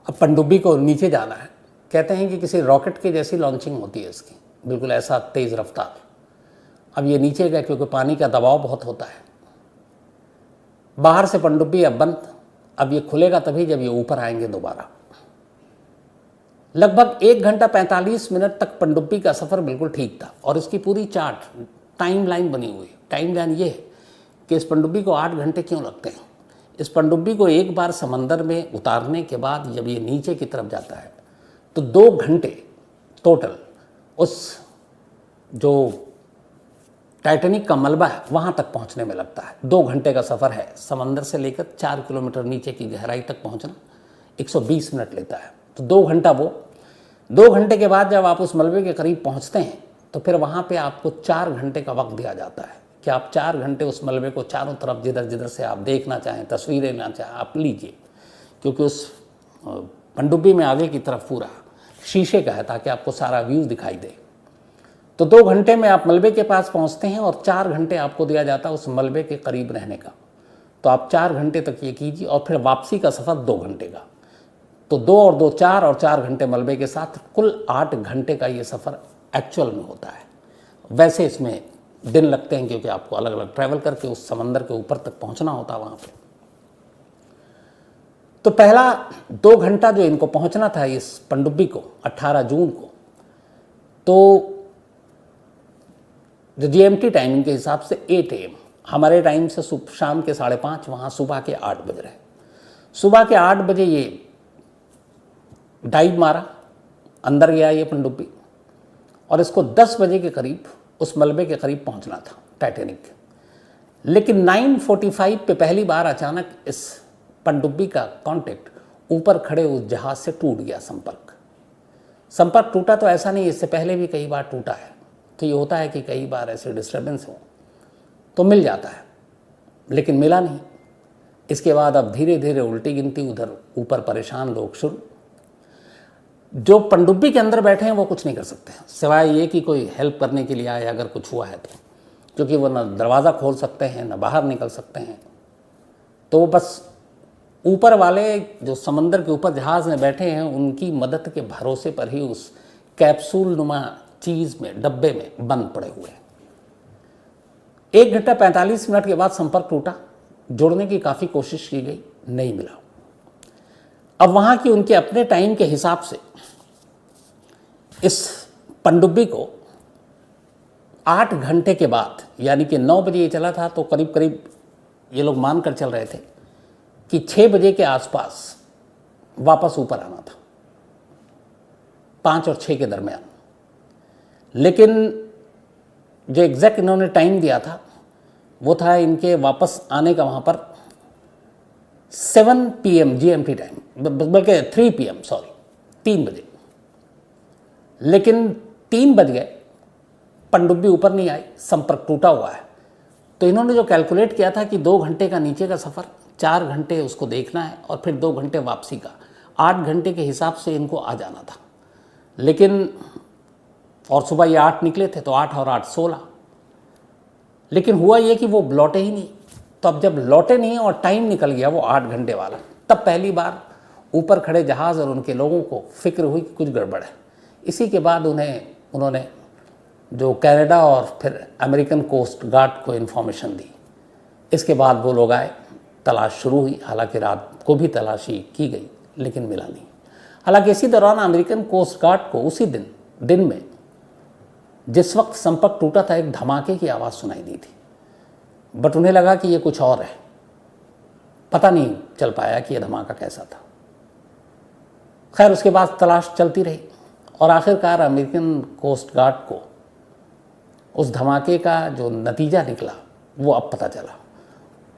अब पनडुब्बी को नीचे जाना है कहते हैं कि किसी रॉकेट की जैसी लॉन्चिंग होती है इसकी, बिल्कुल ऐसा तेज़ रफ्तार। अब ये नीचे गए क्योंकि पानी का दबाव बहुत होता है। बाहर से पनडुब्बी अब बंद, अब ये खुलेगा तभी जब ये ऊपर आएंगे दोबारा। लगभग 1 घंटा 45 मिनट तक पनडुब्बी का सफ़र बिल्कुल ठीक था और इसकी पूरी चार्ट टाइम लाइन बनी हुई है। टाइम लाइन ये है कि इस पनडुब्बी को 8 घंटे क्यों लगते हैं। इस पनडुब्बी को एक बार समंदर में उतारने के बाद जब ये नीचे की तरफ जाता है तो 2 घंटे टोटल उस जो टाइटैनिक का मलबा है वहाँ तक पहुँचने में लगता है। 2 घंटे का सफ़र है। समंदर से लेकर 4 किलोमीटर नीचे की गहराई तक पहुँचना 120 मिनट लेता है। तो 2 घंटा वो। 2 घंटे के बाद जब आप उस मलबे के करीब पहुँचते हैं तो फिर वहाँ पे आपको 4 घंटे का वक्त दिया जाता है कि आप 4 घंटे उस मलबे को चारों तरफ जिधर जिधर से आप देखना चाहें, तस्वीरें लेना चाहें, आप लीजिए, क्योंकि उस पनडुब्बी में आगे की तरफ पूरा शीशे का है ताकि आपको सारा व्यू दिखाई दे। तो 2 घंटे में आप मलबे के पास पहुंचते हैं और 4 घंटे आपको दिया जाता है उस मलबे के करीब रहने का। तो आप 4 घंटे तक ये कीजिए और फिर वापसी का सफ़र 2 घंटे का। तो 2 और 2 4 और 4 घंटे मलबे के साथ कुल 8 घंटे का ये सफ़र एक्चुअल में होता है। वैसे इसमें दिन लगते हैं क्योंकि आपको अलग अलग ट्रैवल करके उस समंदर के ऊपर तक पहुंचना होता है वहाँ पे। तो पहला 2 घंटा जो इनको पहुंचना था इस पनडुब्बी को 18 जून को, तो जो GMT टाइमिंग के हिसाब से 8 AM, हमारे टाइम से शाम के 5:30, वहाँ सुबह के 8 बज रहे। सुबह के 8 बजे ये डाइव मारा, अंदर गया ये पनडुब्बी और इसको 10 बजे के करीब उस मलबे के करीब पहुंचना था टाइटैनिक। लेकिन 9:45 पे पहली बार अचानक इस पनडुब्बी का कांटेक्ट ऊपर खड़े उस जहाज से टूट गया। संपर्क टूटा तो ऐसा नहीं, इससे पहले भी कई बार टूटा है। तो ये होता है कि कई बार ऐसे डिस्टर्बेंस हो तो मिल जाता है, लेकिन मिला नहीं। इसके बाद अब धीरे धीरे उल्टी गिनती, उधर ऊपर परेशान लोग शुरू। जो पनडुब्बी के अंदर बैठे हैं वो कुछ नहीं कर सकते हैं सिवाय ये कि कोई हेल्प करने के लिए आए अगर कुछ हुआ है तो, क्योंकि वो ना दरवाज़ा खोल सकते हैं ना बाहर निकल सकते हैं। तो वो बस ऊपर वाले जो समंदर के ऊपर जहाज़ में बैठे हैं उनकी मदद के भरोसे पर ही उस कैप्सूल नुमा चीज़ में, डब्बे में बंद पड़े हुए हैं। 1 घंटा 45 मिनट के बाद संपर्क टूटा, जोड़ने की काफ़ी कोशिश की गई, नहीं मिला। अब वहाँ की उनके अपने टाइम के हिसाब से इस पनडुब्बी को 8 घंटे के बाद, यानी कि 9 बजे ये चला था, तो करीब करीब ये लोग मान कर चल रहे थे कि 6 बजे के आसपास वापस ऊपर आना था, 5 और 6 के दरमियान। लेकिन जो एग्जैक्ट इन्होंने टाइम दिया था वो था इनके वापस आने का वहाँ पर 7 PM GMT टाइम, बल्कि 3 PM, 3 बजे। लेकिन 3 बज गए, पनडुब्बी ऊपर नहीं आई, संपर्क टूटा हुआ है। तो इन्होंने जो कैलकुलेट किया था कि 2 घंटे का नीचे का सफ़र, 4 घंटे उसको देखना है और फिर 2 घंटे वापसी का, 8 घंटे के हिसाब से इनको आ जाना था। लेकिन और सुबह ये 8 निकले थे तो 8 और 8 16। लेकिन हुआ ये कि वो लौटे ही नहीं। तो अब जब लौटे नहीं और टाइम निकल गया वो 8 घंटे वाला, तब पहली बार ऊपर खड़े जहाज़ और उनके लोगों को फिक्र हुई कि कुछ गड़बड़ है। इसी के बाद उन्होंने जो कनाडा और फिर अमेरिकन कोस्ट गार्ड को इन्फॉर्मेशन दी। इसके बाद वो लोग आए, तलाश शुरू हुई। हालांकि रात को भी तलाशी की गई लेकिन मिला नहीं। हालांकि इसी दौरान अमेरिकन कोस्ट गार्ड को उसी दिन में जिस वक्त संपर्क टूटा था एक धमाके की आवाज़ सुनाई दी थी, बट उन्हें लगा कि ये कुछ और है। पता नहीं चल पाया कि यह धमाका कैसा था। खैर उसके बाद तलाश चलती रही और आखिरकार अमेरिकन कोस्ट गार्ड को उस धमाके का जो नतीजा निकला वो अब पता चला।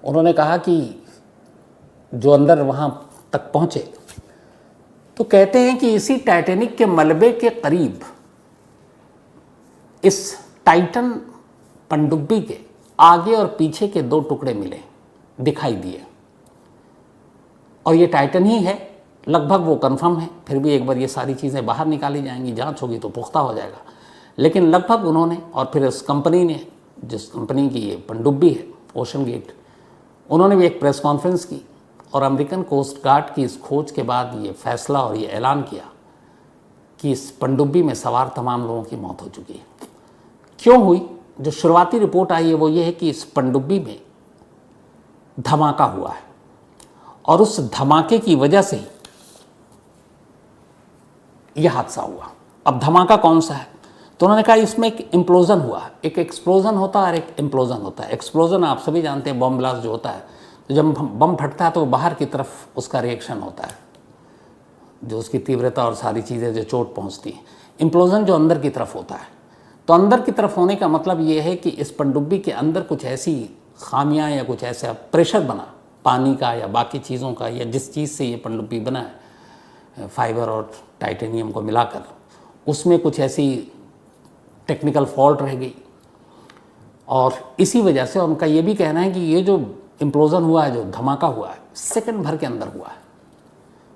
उन्होंने कहा कि जो अंदर वहाँ तक पहुँचे तो कहते हैं कि इसी टाइटैनिक के मलबे के करीब इस टाइटन पनडुब्बी के आगे और पीछे के 2 टुकड़े मिले, दिखाई दिए, और ये टाइटन ही है, लगभग वो कंफर्म है। फिर भी एक बार ये सारी चीज़ें बाहर निकाली जाएंगी, जांच होगी तो पुख्ता हो जाएगा। लेकिन लगभग उन्होंने, और फिर उस कंपनी ने, जिस कंपनी की ये पनडुब्बी है ओशन गेट, उन्होंने भी एक प्रेस कॉन्फ्रेंस की और अमेरिकन कोस्ट गार्ड की इस खोज के बाद ये फैसला और ये ऐलान किया कि इस पनडुब्बी में सवार तमाम लोगों की मौत हो चुकी है। क्यों हुई? जो शुरुआती रिपोर्ट आई है वो ये है कि इस पनडुब्बी में धमाका हुआ है और उस धमाके की वजह से यह हादसा हुआ। अब धमाका कौन सा है? तो उन्होंने कहा इसमें एक इम्प्लोजन हुआ। एक एक्सप्लोजन होता है और एक इम्प्लोजन होता है। एक्सप्लोजन आप सभी जानते हैं, बम ब्लास्ट जो होता है, तो जब बम फटता है तो बाहर की तरफ उसका रिएक्शन होता है, जो उसकी तीव्रता और सारी चीज़ें जो चोट पहुंचती हैं। इम्प्लोजन जो अंदर की तरफ होता है, तो अंदर की तरफ होने का मतलब ये है कि इस पनडुब्बी के अंदर कुछ ऐसी खामियां या कुछ ऐसा प्रेशर बना पानी का या बाकी चीज़ों का, या जिस चीज़ से ये पनडुब्बी बना है, फाइबर और टाइटेनियम को मिलाकर, उसमें कुछ ऐसी टेक्निकल फॉल्ट रह गई। और इसी वजह से उनका ये भी कहना है कि ये जो इम्प्लोजन हुआ है, जो धमाका हुआ है, सेकंड भर के अंदर हुआ है।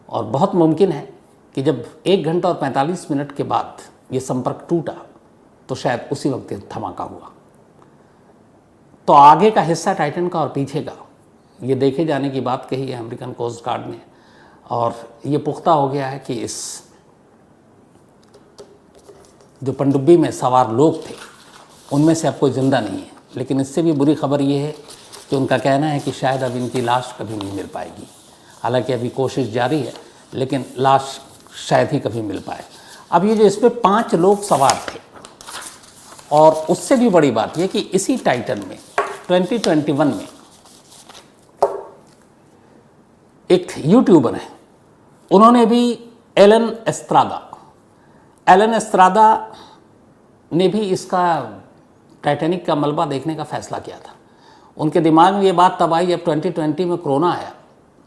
और बहुत मुमकिन है कि जब 1 घंटा और 45 मिनट के बाद ये संपर्क टूटा तो शायद उसी वक्त ये धमाका हुआ। तो आगे का हिस्सा टाइटन का और पीछे का ये देखे जाने की बात कही है अमेरिकन कोस्ट गार्ड ने, और ये पुख्ता हो गया है कि इस जो पनडुब्बी में सवार लोग थे उनमें से अब कोई ज़िंदा नहीं है। लेकिन इससे भी बुरी खबर ये है कि उनका कहना है कि शायद अब इनकी लाश कभी नहीं मिल पाएगी। हालांकि अभी कोशिश जारी है, लेकिन लाश शायद ही कभी मिल पाए। अब ये जो इसमें 5 लोग सवार थे, और उससे भी बड़ी बात यह कि इसी टाइटन में 2021 में एक यूट्यूबर है, उन्होंने भी एलन एस्त्रादा ने भी इसका टाइटैनिक का मलबा देखने का फैसला किया था। उनके दिमाग में ये बात तब आई जब 2020 में कोरोना आया,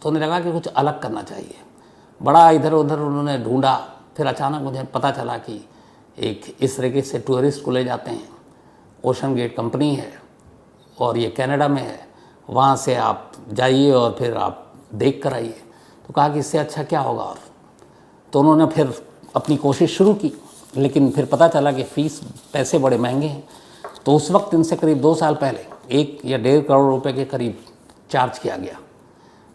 तो उन्हें लगा कि कुछ अलग करना चाहिए। बड़ा इधर उधर उन्होंने ढूंढा, फिर अचानक मुझे पता चला कि एक इस तरीके से टूरिस्ट को ले जाते हैं, ओशन गेट कंपनी है और ये कनाडा में है, वहाँ से आप जाइए और फिर आप देख कर आइए। तो कहा कि इससे अच्छा क्या होगा। और तो उन्होंने फिर अपनी कोशिश शुरू की, लेकिन फिर पता चला कि पैसे बड़े महंगे हैं। तो उस वक्त इनसे करीब 2 साल पहले 1 या 1.5 करोड़ रुपए के करीब चार्ज किया गया।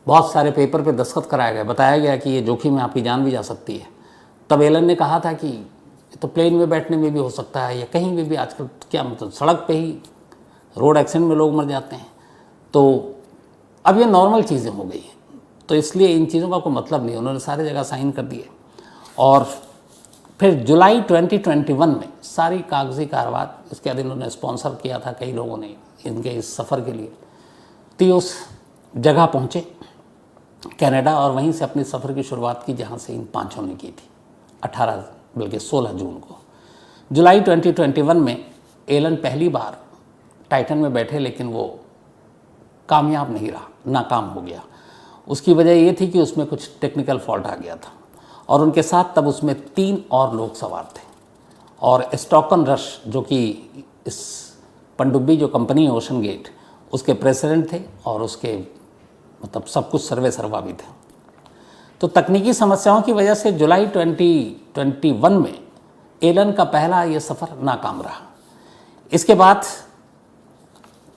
बहुत सारे पेपर पे दस्तखत कराया गया, बताया गया कि ये जोखिम में आपकी जान भी जा सकती है। तब एलन ने कहा था कि तो प्लेन में बैठने में भी हो सकता है या कहीं में भी, आजकल क्या मतलब सड़क पे ही रोड एक्सीडेंट में लोग मर जाते हैं। तो अब ये नॉर्मल चीज़ें हो गई हैं, तो इसलिए इन चीज़ों का कोई मतलब नहीं। उन्होंने सारी जगह साइन कर दिए। और फिर जुलाई 2021 में सारी कागजी कार्रवाई, इसके बाद इन्होंने स्पॉन्सर किया था कई लोगों ने इनके इस सफ़र के लिए, तो उस जगह पहुँचे कनाडा, और वहीं से अपने सफ़र की शुरुआत की जहाँ से इन 5 ने की थी 18 बल्कि 16 जून को। जुलाई 2021 में एलन पहली बार टाइटन में बैठे, लेकिन वो कामयाब नहीं रहा, नाकाम हो गया। उसकी वजह ये थी कि उसमें कुछ टेक्निकल फॉल्ट आ गया था, और उनके साथ तब उसमें 3 और लोग सवार थे। और स्टॉकन रश जो कि इस पनडुब्बी जो कंपनी है ओशन गेट, उसके प्रेसिडेंट थे और उसके मतलब सब कुछ सर्वे सर्वा भी थे। तो तकनीकी समस्याओं की वजह से जुलाई 2021 में एलन का पहला ये सफ़र नाकाम रहा। इसके बाद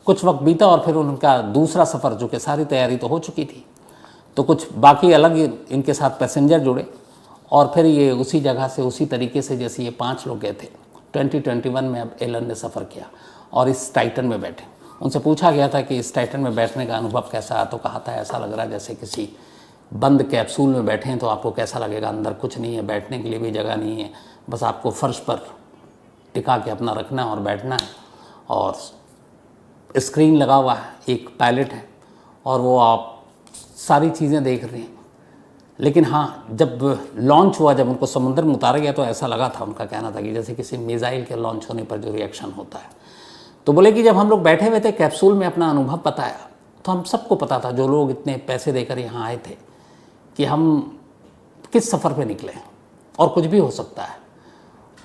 कुछ वक्त बीता और फिर उनका दूसरा सफ़र, जो कि सारी तैयारी तो हो चुकी थी, तो कुछ बाकी अलग इनके साथ पैसेंजर जुड़े, और फिर ये उसी जगह से उसी तरीके से जैसे ये 5 लोग गए थे 2021 में अब एलन ने सफ़र किया और इस टाइटन में बैठे। उनसे पूछा गया था कि इस टाइटन में बैठने का अनुभव कैसा है, तो कहा था ऐसा लग रहा है जैसे किसी बंद कैप्सूल में बैठे हैं। तो आपको कैसा लगेगा, अंदर कुछ नहीं है, बैठने के लिए भी जगह नहीं है, बस आपको फर्श पर टिका के अपना रखना है और बैठना है, और स्क्रीन लगा हुआ है, एक पायलट है और वो आप सारी चीज़ें देख रहे हैं। लेकिन हाँ, जब लॉन्च हुआ, जब उनको समुद्र में उतारा गया, तो ऐसा लगा था, उनका कहना था कि जैसे किसी मिसाइल के लॉन्च होने पर जो रिएक्शन होता है। तो बोले कि जब हम लोग बैठे हुए थे कैप्सूल में, अपना अनुभव बताया, तो हम सबको पता था, जो लोग इतने पैसे देकर यहाँ आए थे, कि हम किस सफ़र पे निकले और कुछ भी हो सकता है।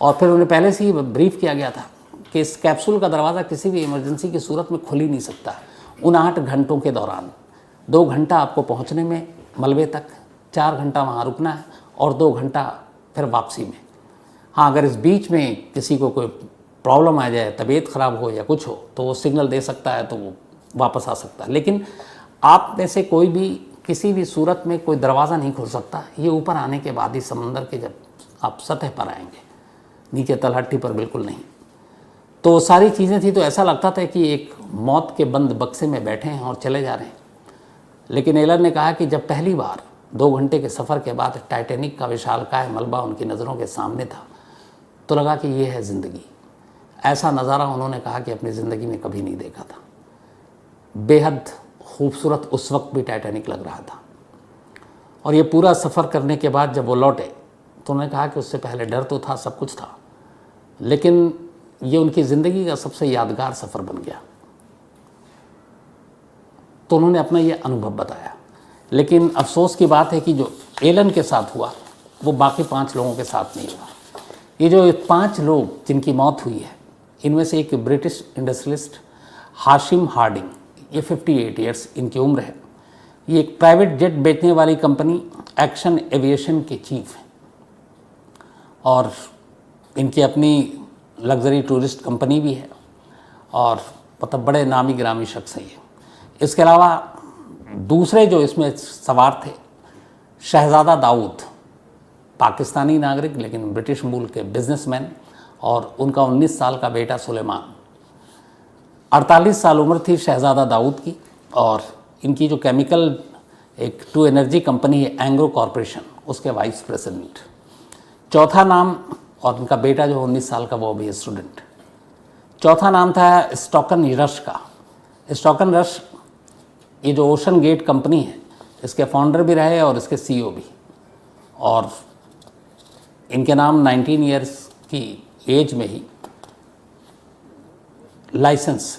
और फिर उन्हें पहले से ही ब्रीफ किया गया था कि इस कैप्सूल का दरवाज़ा किसी भी इमरजेंसी की सूरत में खुल ही नहीं सकता। उन 8 घंटों के दौरान 2 घंटा आपको पहुँचने में मलबे तक, 4 घंटा वहाँ रुकना है और 2 घंटा फिर वापसी में। हाँ, अगर इस बीच में किसी को कोई प्रॉब्लम आ जाए, तबीयत ख़राब हो या कुछ हो, तो वो सिग्नल दे सकता है, तो वो वापस आ सकता है। लेकिन आप में से कोई भी किसी भी सूरत में कोई दरवाज़ा नहीं खुल सकता। ये ऊपर आने के बाद ही, समंदर के जब आप सतह पर आएंगे, नीचे तलहटी पर बिल्कुल नहीं। तो सारी चीज़ें थी, तो ऐसा लगता था कि एक मौत के बंद बक्से में बैठे हैं और चले जा रहे हैं। लेकिन एलन ने कहा कि जब पहली बार 2 घंटे के सफ़र के बाद टाइटैनिक का विशालकाय मलबा उनकी नज़रों के सामने था, तो लगा कि ये है ज़िंदगी। ऐसा नज़ारा उन्होंने कहा कि अपनी ज़िंदगी में कभी नहीं देखा था। बेहद खूबसूरत उस वक्त भी टाइटैनिक लग रहा था। और ये पूरा सफ़र करने के बाद जब वो लौटे तो उन्होंने कहा कि उससे पहले डर तो था, सब कुछ था, लेकिन ये उनकी ज़िंदगी का सबसे यादगार सफ़र बन गया। तो उन्होंने अपना ये अनुभव बताया। लेकिन अफसोस की बात है कि जो एलन के साथ हुआ वो बाकी 5 लोगों के साथ नहीं हुआ। ये जो 5 लोग जिनकी मौत हुई है, इनमें से एक ब्रिटिश इंडस्ट्रियलिस्ट हाशिम हार्डिंग, ये 58 ईयर्स इनकी उम्र है। ये एक प्राइवेट जेट बेचने वाली कंपनी एक्शन एविएशन के चीफ हैं और इनकी अपनी लग्जरी टूरिस्ट कंपनी भी है और मतलब बड़े नामी गिरामी शख्स हैं ये। इसके अलावा दूसरे जो इसमें सवार थे, शहज़ादा दाऊद, पाकिस्तानी नागरिक लेकिन ब्रिटिश मूल के बिजनेसमैन, और उनका 19 साल का बेटा सुलेमान। 48 साल उम्र थी शहज़ादा दाऊद की, और इनकी जो केमिकल एक टू एनर्जी कंपनी है एंग्रो कॉरपोरेशन, उसके वाइस प्रेसिडेंट। चौथा नाम, और इनका बेटा जो 19 साल का वो भी स्टूडेंट। चौथा नाम था स्टॉकन रश का। स्टॉकन रश ये जो ओशन गेट कंपनी है इसके फाउंडर भी रहे और इसके सीईओ भी, और इनके नाम 19 ईयर्स की एज में ही लाइसेंस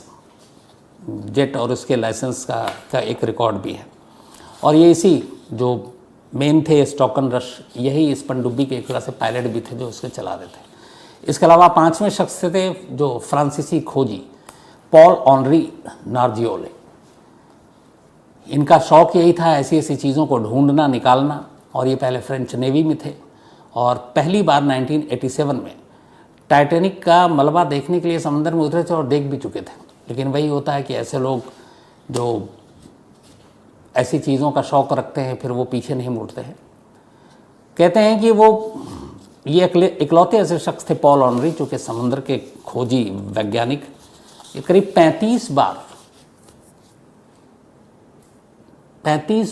जेट और उसके लाइसेंस का एक रिकॉर्ड भी है। और ये इसी जो मेन थे स्टॉकन रश, यही इस पनडुब्बी के एक तरह से पायलट भी थे जो उसके चला रहे थे। इसके अलावा 5वें शख्स थे जो फ्रांसीसी खोजी पॉल ऑनरी नार्जियोले। इनका शौक़ यही था ऐसी ऐसी चीज़ों को ढूंढना, निकालना, और ये पहले फ्रेंच नेवी में थे और पहली बार 1987 में टाइटैनिक का मलबा देखने के लिए समंदर में उतरे थे और देख भी चुके थे। लेकिन वही होता है कि ऐसे लोग जो ऐसी चीज़ों का शौक़ रखते हैं फिर वो पीछे नहीं मुड़ते हैं। कहते हैं कि वो ये इकलौते ऐसे शख्स थे पॉल ऑनरी, जो कि समुद्र के खोजी वैज्ञानिक, ये करीब 35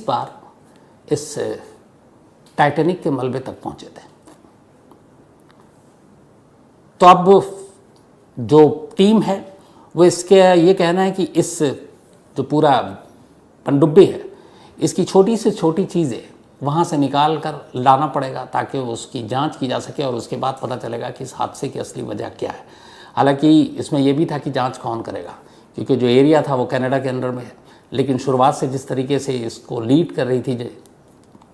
बार इस टाइटैनिक के मलबे तक पहुंचे थे। तो अब जो टीम है वो इसके ये कहना है कि इस जो पूरा पनडुब्बी है इसकी छोटी से छोटी चीज़ें वहाँ से निकाल कर लाना पड़ेगा ताकि उसकी जांच की जा सके और उसके बाद पता चलेगा कि इस हादसे की असली वजह क्या है। हालांकि इसमें यह भी था कि जांच कौन करेगा, क्योंकि जो एरिया था वो कनाडा के अंडर में है। लेकिन शुरुआत से जिस तरीके से इसको लीड कर रही थी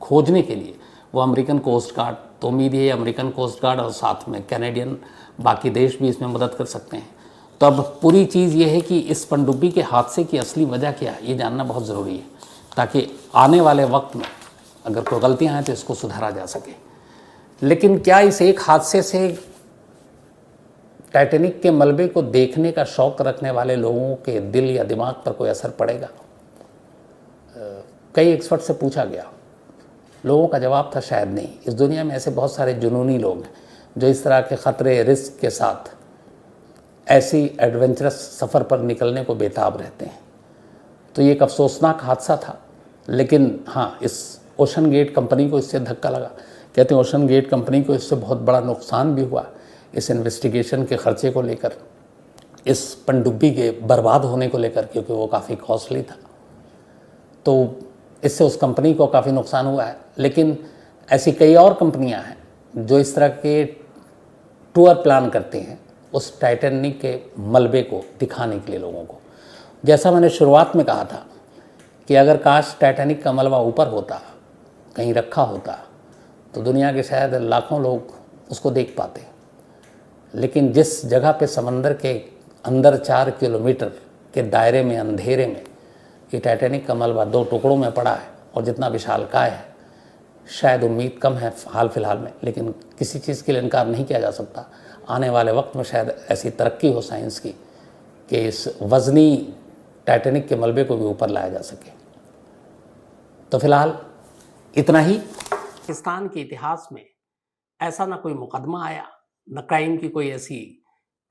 खोजने के लिए वो अमेरिकन कोस्ट गार्ड, तो उम्मीद है अमेरिकन कोस्ट गार्ड और साथ में कैनेडियन बाकी देश भी इसमें मदद कर सकते हैं। तो अब पूरी चीज़ ये है कि इस पनडुब्बी के हादसे की असली वजह क्या है ये जानना बहुत ज़रूरी है, ताकि आने वाले वक्त में अगर कोई गलतियाँ हैं तो इसको सुधारा जा सके। लेकिन क्या इस एक हादसे से टाइटैनिक के मलबे को देखने का शौक़ रखने वाले लोगों के दिल या दिमाग पर कोई असर पड़ेगा? कई एक्सपर्ट से पूछा गया, लोगों का जवाब था शायद नहीं। इस दुनिया में ऐसे बहुत सारे जुनूनी लोग हैं जो इस तरह के ख़तरे, रिस्क के साथ ऐसी एडवेंचरस सफ़र पर निकलने को बेताब रहते हैं। तो ये एक अफसोसनाक हादसा था, लेकिन हाँ, इस ओशन गेट कंपनी को इससे धक्का लगा। कहते हैं ओशन गेट कंपनी को इससे बहुत बड़ा नुकसान भी हुआ इस इन्वेस्टिगेशन के ख़र्चे को लेकर, इस पनडुब्बी के बर्बाद होने को लेकर, क्योंकि वो काफ़ी कॉस्टली था। तो इससे उस कंपनी को काफ़ी नुकसान हुआ है। लेकिन ऐसी कई और कंपनियां हैं जो इस तरह के टूर प्लान करती हैं उस टाइटैनिक के मलबे को दिखाने के लिए लोगों को। जैसा मैंने शुरुआत में कहा था कि अगर काश टाइटैनिक का मलबा ऊपर होता, कहीं रखा होता, तो दुनिया के शायद लाखों लोग उसको देख पाते। लेकिन जिस जगह पे समंदर के अंदर 4 किलोमीटर के दायरे में अंधेरे में ये टाइटैनिक का मलबा 2 टुकड़ों में पड़ा है और जितना विशालकाय है, शायद उम्मीद कम है हाल फिलहाल में, लेकिन किसी चीज़ के लिए इनकार नहीं किया जा सकता। आने वाले वक्त में शायद ऐसी तरक्की हो साइंस की कि इस वज़नी टाइटैनिक के मलबे को भी ऊपर लाया जा सके। तो फिलहाल इतना ही। पाकिस्तान के इतिहास में ऐसा ना कोई मुकदमा आया, न क्राइम की कोई ऐसी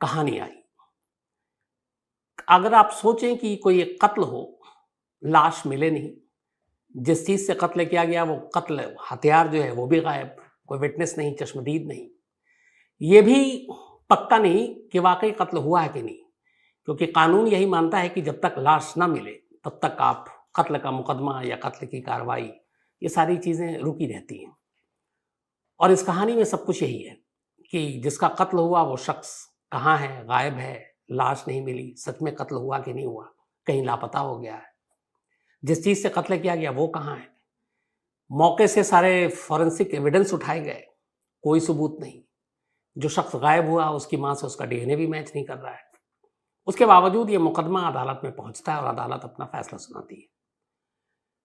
कहानी आई। अगर आप सोचें कि कोई एक कत्ल हो, लाश मिले नहीं, जिस चीज से कत्ल किया गया वो कत्ल हथियार जो है वो भी गायब, कोई विटनेस नहीं, चश्मदीद नहीं, ये भी पक्का नहीं कि वाकई कत्ल हुआ है कि नहीं, क्योंकि कानून यही मानता है कि जब तक लाश ना मिले तब तक आप कत्ल का मुकदमा या कत्ल की कार्रवाई, ये सारी चीजें रुकी रहती हैं। और इस कहानी में सब कुछ यही है कि जिसका कत्ल हुआ वो शख्स कहाँ है, गायब है, लाश नहीं मिली, सच में कत्ल हुआ कि नहीं हुआ, कहीं लापता हो गया है। जिस चीज से कत्ल किया गया वो कहाँ है, मौके से सारे फॉरेंसिक एविडेंस उठाए गए, कोई सबूत नहीं। जो शख्स गायब हुआ उसकी मां से उसका डीएनए भी मैच नहीं कर रहा है। उसके बावजूद ये मुकदमा अदालत में पहुंचता है और अदालत अपना फैसला सुनाती है।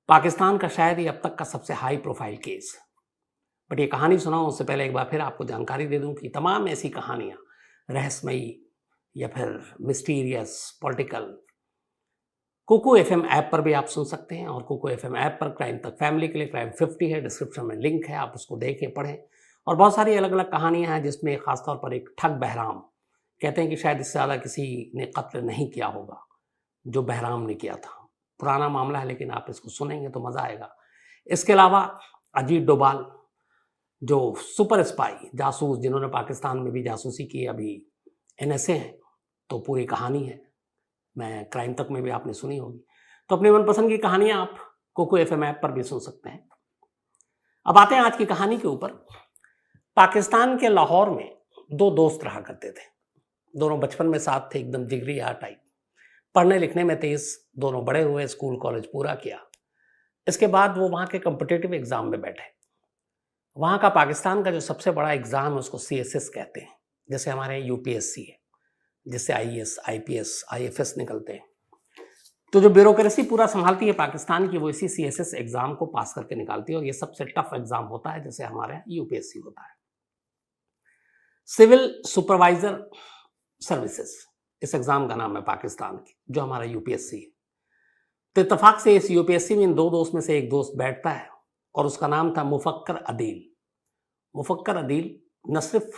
पाकिस्तान का शायद ये अब तक का सबसे हाई प्रोफाइल केस। बट ये कहानी सुनाऊं उससे पहले एक बार फिर आपको जानकारी दे दूं कि तमाम ऐसी कहानियां, रहस्यमयी या फिर mysterious, political, Kuku FM app पर भी आप सुन सकते हैं। और कुकू एफएम ऐप पर क्राइम तक फैमिली के लिए क्राइम 50 है, डिस्क्रिप्शन में लिंक है, आप उसको देखें, पढ़ें। और बहुत सारी अलग अलग कहानियां हैं जिसमें खासतौर पर एक ठग बहराम, कहते हैं कि शायद इससे ज़्यादा किसी ने कत्ल नहीं किया होगा जो बहराम ने किया था। पुराना मामला है लेकिन आप इसको सुनेंगे तो मज़ा आएगा। इसके अलावा अजीत डोभाल जो सुपर स्पाई जासूस, जिन्होंने पाकिस्तान में भी जासूसी की, अभी एनएसए हैं, तो पूरी कहानी है, मैं क्राइम तक में भी आपने सुनी होगी। तो अपनी मनपसंद की कहानियां आप कोको एफएम ऐप पर भी सुन सकते हैं। अब आते हैं आज की कहानी के ऊपर। पाकिस्तान के लाहौर में दो दोस्त रहा करते थे। दोनों बचपन में साथ थे, एकदम जिगरी यार टाइप, पढ़ने लिखने में तेज, दोनों बड़े हुए, स्कूल कॉलेज पूरा किया। इसके बाद वो वहाँ के कॉम्पिटिटिव एग्जाम में बैठे। वहाँ का पाकिस्तान का जो सबसे बड़ा एग्जाम है उसको सीएसएस कहते हैं, जैसे हमारे यहाँ यूपीएससी है, जिससे आईएएस, आईपीएस, आईएफएस निकलते हैं। तो जो ब्यूरोक्रेसी पूरा संभालती है पाकिस्तान की, वो इसी सीएसएस एग्जाम को पास करके निकालती है। और ये सबसे टफ एग्जाम होता है, जैसे हमारे यहाँ यूपीएससी होता है। सिविल सुपरवाइजर सर्विसेज इस एग्जाम का नाम है पाकिस्तान की, जो हमारा यूपीएससी है। तो इत्तेफाक से इस यूपीएससी में इन दो दोस्त में से एक दोस्त बैठता है और उसका नाम था मुफक्कर अदील। मुफक्कर अदील न सिर्फ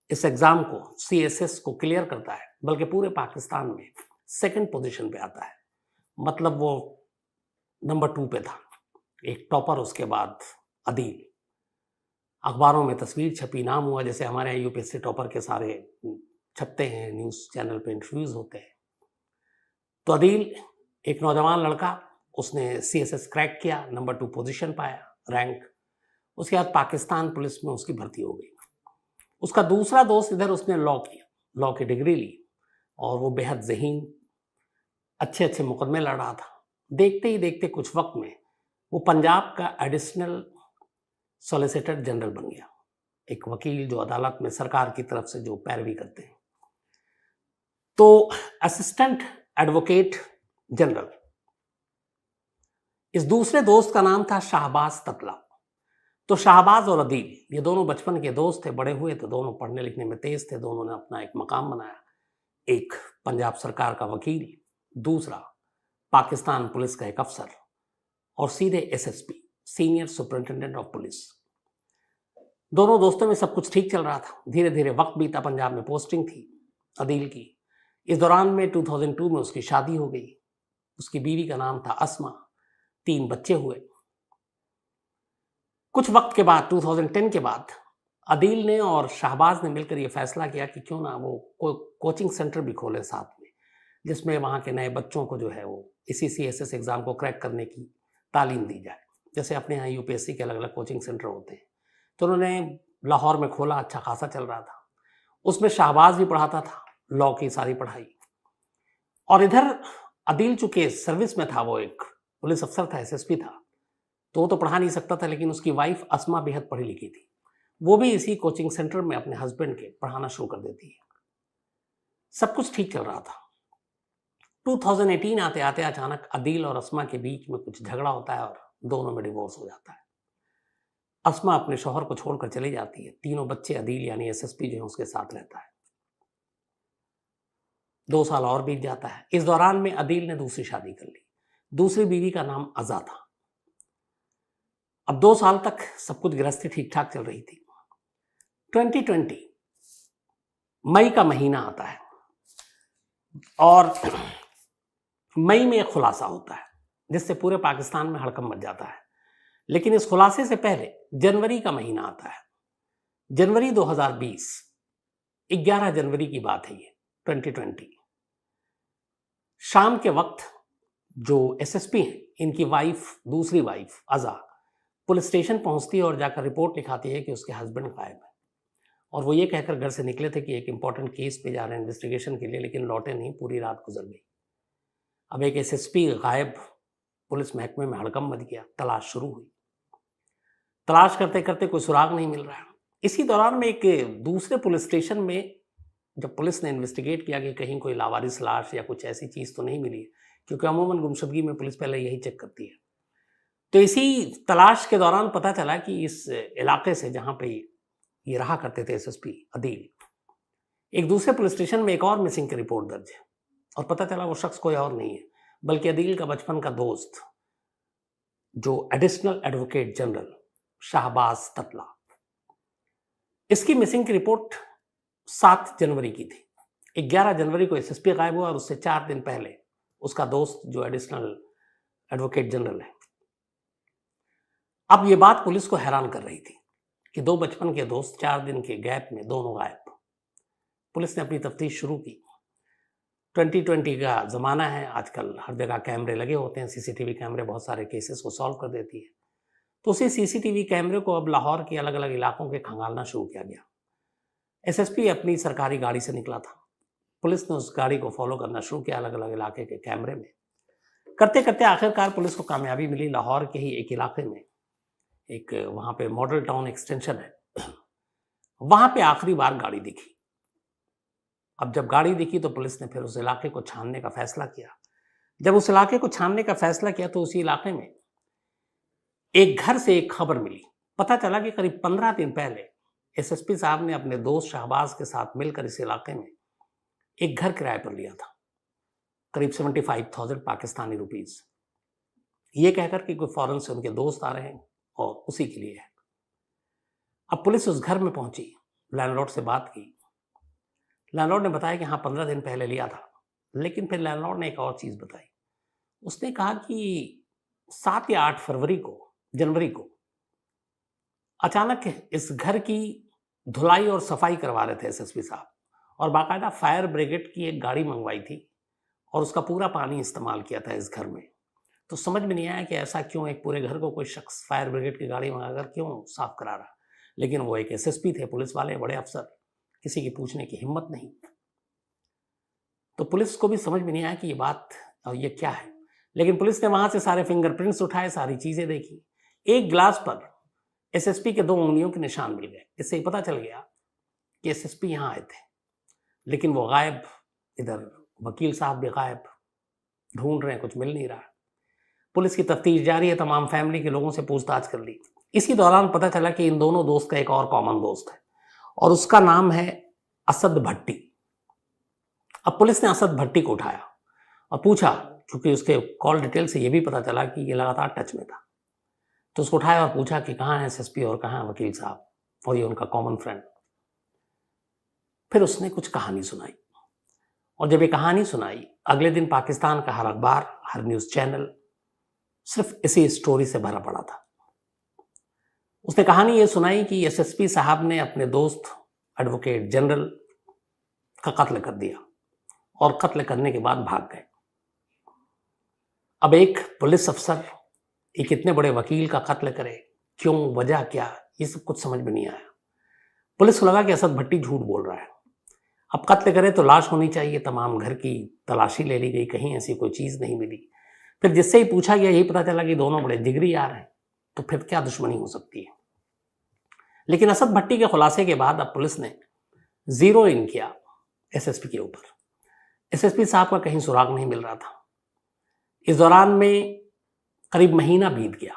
इस एग्जाम को, सीएसएस को क्लियर करता है, बल्कि पूरे पाकिस्तान में सेकंड पोजीशन पे आता है। मतलब वो नंबर 2 पे था, एक टॉपर, उसके बाद अदील। अखबारों में तस्वीर छपी, नाम हुआ, जैसे हमारे यहाँ यूपीएससी टॉपर के सारे छपते हैं, न्यूज़ चैनल पे इंटरव्यूज होते हैं। तो अदील एक नौजवान लड़का, उसने सीएसएस क्रैक किया, नंबर 2 पोजीशन पाया, रैंक। उसके बाद पाकिस्तान पुलिस में उसकी भर्ती हो गई। उसका दूसरा दोस्त इधर, उसने लॉ किया, लॉ की डिग्री ली, और वो बेहद ज़हीन, अच्छे अच्छे मुकदमे लड़ रहा था। देखते ही देखते कुछ वक्त में वो पंजाब का एडिशनल सॉलिसिटर जनरल बन गया, एक वकील जो अदालत में सरकार की तरफ से जो पैरवी करते हैं। तो असिस्टेंट एडवोकेट जनरल। इस दूसरे दोस्त का नाम था शाहबाज ततला। तो शाहबाज और अदील ये दोनों बचपन के दोस्त थे, बड़े हुए तो दोनों पढ़ने लिखने में तेज थे, दोनों ने अपना एक मकाम बनाया, एक पंजाब सरकार का वकील, दूसरा पाकिस्तान पुलिस का एक अफसर, और सीधे SSP, senior superintendent of police. दोनों दोस्तों में सब कुछ ठीक चल रहा था। धीरे धीरे वक्त बीता, पंजाब में पोस्टिंग थी अदील की। इस दौरान में 2002 में उसकी शादी हो गई। उसकी बीवी का नाम था अस्मा, 3 बच्चे हुए। कुछ वक्त के बाद, 2010 के बाद, अदील ने और शाहबाज ने मिलकर ये फैसला किया कि क्यों ना वो कोचिंग सेंटर भी खोले साथ में, जिसमें वहाँ के नए बच्चों को जो है वो इसी सीएसएस एग्जाम को क्रैक करने की तालीम दी जाए, जैसे अपने यहाँ यूपीएससी के अलग अलग कोचिंग सेंटर होते हैं। तो उन्होंने लाहौर में खोला, अच्छा खासा चल रहा था। उसमें शाहबाज भी पढ़ाता था लॉ की सारी पढ़ाई, और इधर अदील चूंकि सर्विस में था, वो एक पुलिस अफसर था, एसएसपी था, तो वो तो पढ़ा नहीं सकता था, लेकिन उसकी वाइफ अस्मा बेहद पढ़ी लिखी थी। वो भी इसी कोचिंग सेंटर में अपने हस्बैंड के पढ़ाना शुरू कर देती है। सब कुछ ठीक चल रहा था। 2018 आते आते अचानक अदील और अस्मा के बीच में कुछ झगड़ा होता है और दोनों में डिवोर्स हो जाता है। अस्मा अपने शौहर को छोड़कर चली जाती है। तीनों बच्चे अदील यानी एसएसपी जो है उसके साथ रहता है। 2 साल और बीत जाता है। इस दौरान में अदील ने दूसरी शादी कर ली। दूसरी बीवी का नाम अज़ा था। अब 2 साल तक सब कुछ गृहस्थी ठीक ठाक चल रही थी। 2020 मई का महीना आता है और मई में एक खुलासा होता है जिससे पूरे पाकिस्तान में हड़कंप मच जाता है। लेकिन इस खुलासे से पहले जनवरी का महीना आता है। जनवरी 2020, 11 जनवरी की बात है ये 2020। शाम के वक्त जो एसएसपी हैं, इनकी वाइफ, दूसरी वाइफ अज़ा, पुलिस स्टेशन पहुंचती है और जाकर रिपोर्ट लिखाती है कि उसके हस्बैंड गायब है। और वो ये कहकर घर से निकले थे कि एक इंपॉर्टेंट केस पे जा रहे हैं इन्वेस्टिगेशन के लिए, लेकिन लौटे नहीं, पूरी रात गुजर गई। अब एक एसएसपी गायब, पुलिस महकमे में हड़कंप मच गया, तलाश शुरू हुई। तलाश करते करते कोई सुराग नहीं मिल रहा है। इसी दौरान में एक दूसरे पुलिस स्टेशन में जब पुलिस ने इन्वेस्टिगेट किया कि कहीं कोई लावारिस लाश या कुछ ऐसी चीज़ तो नहीं मिली है, क्योंकि अमूमन गुमशुदगी में पुलिस पहले यही चेक करती है। तो इसी तलाश के दौरान पता चला कि इस इलाके से जहाँ पे ये रहा करते थे एसएसपी अदील, एक दूसरे पुलिस स्टेशन में एक और मिसिंग की रिपोर्ट दर्ज है और पता चला वो शख्स कोई और नहीं है बल्कि अदील का बचपन का दोस्त, जो additional advocate general Shahbaz Tatla. इसकी मिसिंग की रिपोर्ट 7 जनवरी की थी। 11 जनवरी को एसएसपी गायब हुआ और उससे 4 दिन पहले उसका दोस्त जो एडिशनल एडवोकेट जनरल है। अब ये बात पुलिस को हैरान कर रही थी कि 2 बचपन के दोस्त 4 दिन के गैप में दोनों गायब। पुलिस ने अपनी तफ्तीश शुरू की। 2020 का ज़माना है, आजकल हर जगह कैमरे लगे होते हैं, सीसीटीवी कैमरे बहुत सारे केसेस को सॉल्व कर देती है। तो उसी सीसीटीवी कैमरे को अब लाहौर के अलग अलग इलाकों के खंगालना शुरू किया गया। एसएसपी अपनी सरकारी गाड़ी से निकला था। पुलिस ने उस गाड़ी को फॉलो करना शुरू किया अलग अलग इलाके के कैमरे में। करते करते आखिरकार पुलिस को कामयाबी मिली। लाहौर के ही एक इलाके में, एक वहाँ पे मॉडल टाउन एक्सटेंशन है, वहाँ पे आखिरी बार गाड़ी दिखी। अब जब गाड़ी दिखी तो पुलिस ने फिर उस इलाके को छानने का फैसला किया। जब उस इलाके को छानने का फैसला किया तो उसी इलाके में एक घर से एक खबर मिली। पता चला कि करीब 15 दिन पहले एसएसपी साहब ने अपने दोस्त शहबाज के साथ मिलकर इस इलाके में एक घर किराए पर लिया था, करीब 75,000 पाकिस्तानी रुपीज, ये कहकर कि कोई फॉरेन से उनके दोस्त आ रहे हैं और उसी के लिए है। अब पुलिस उस घर में पहुंची, लैंडलॉर्ड से बात की। लैंडलॉर्ड ने बताया कि हाँ 15 दिन पहले लिया था। लेकिन फिर लैंडलॉर्ड ने एक और चीज़ बताई। उसने कहा कि 7 या 8 जनवरी को अचानक इस घर की धुलाई और सफाई करवा रहे थे एसएसपी साहब, और बाकायदा फायर ब्रिगेड की एक गाड़ी मंगवाई थी और उसका पूरा पानी इस्तेमाल किया था इस घर में। तो समझ में नहीं आया कि ऐसा क्यों एक पूरे घर को कोई शख्स फायर ब्रिगेड की गाड़ी मंगाकर क्यों साफ करा रहा। लेकिन वो एक एसएसपी थे, पुलिस वाले बड़े अफसर, किसी की पूछने की हिम्मत नहीं। तो पुलिस को भी समझ में नहीं आया कि ये बात और ये क्या है। लेकिन पुलिस ने वहां से सारे फिंगरप्रिंट्स उठाए, सारी चीजें देखी। एक गिलास पर एसएसपी के 2 उंगलियों के निशान मिल गए। इससे ही पता चल गया कि एसएसपी यहां आए थे, लेकिन वो गायब। इधर वकील साहब भी गायब, ढूंढ रहे हैं, कुछ मिल नहीं रहा। पुलिस की तफ्तीश जारी है, तमाम फैमिली के लोगों से पूछताछ कर ली। इसी दौरान पता चला कि इन दोनों दोस्त का एक और कॉमन दोस्त है और उसका नाम है असद भट्टी। अब पुलिस ने असद भट्टी को उठाया और पूछा, क्योंकि उसके कॉल डिटेल से यह भी पता चला कि ये लगातार टच में था। तो उसको उठाया और पूछा कि कहाँ है एसएसपी और कहाँ है वकील साहब और ये उनका कॉमन फ्रेंड। फिर उसने कुछ कहानी सुनाई, और जब ये कहानी सुनाई, अगले दिन पाकिस्तान का हर अखबार, हर न्यूज़ चैनल सिर्फ इसी स्टोरी से भरा पड़ा था। उसने कहानी ये सुनाई कि एसएसपी साहब ने अपने दोस्त एडवोकेट जनरल का कत्ल कर दिया और कत्ल करने के बाद भाग गए। अब एक पुलिस अफसर एक इतने बड़े वकील का कत्ल करे, क्यों, वजह क्या, ये सब कुछ समझ में नहीं आया। पुलिस को लगा कि असद भट्टी झूठ बोल रहा है। अब कत्ल करे तो लाश होनी चाहिए, तमाम घर की तलाशी ले ली गई, कहीं ऐसी कोई चीज़ नहीं मिली। फिर जिससे ही पूछा गया यही पता चला कि दोनों बड़े जिगरी यार हैं, तो फिर क्या दुश्मनी हो सकती है। लेकिन असद भट्टी के खुलासे के बाद अब पुलिस ने जीरो इन किया एसएसपी के ऊपर। एसएसपी साहब का कहीं सुराग नहीं मिल रहा था। इस दौरान में करीब महीना बीत गया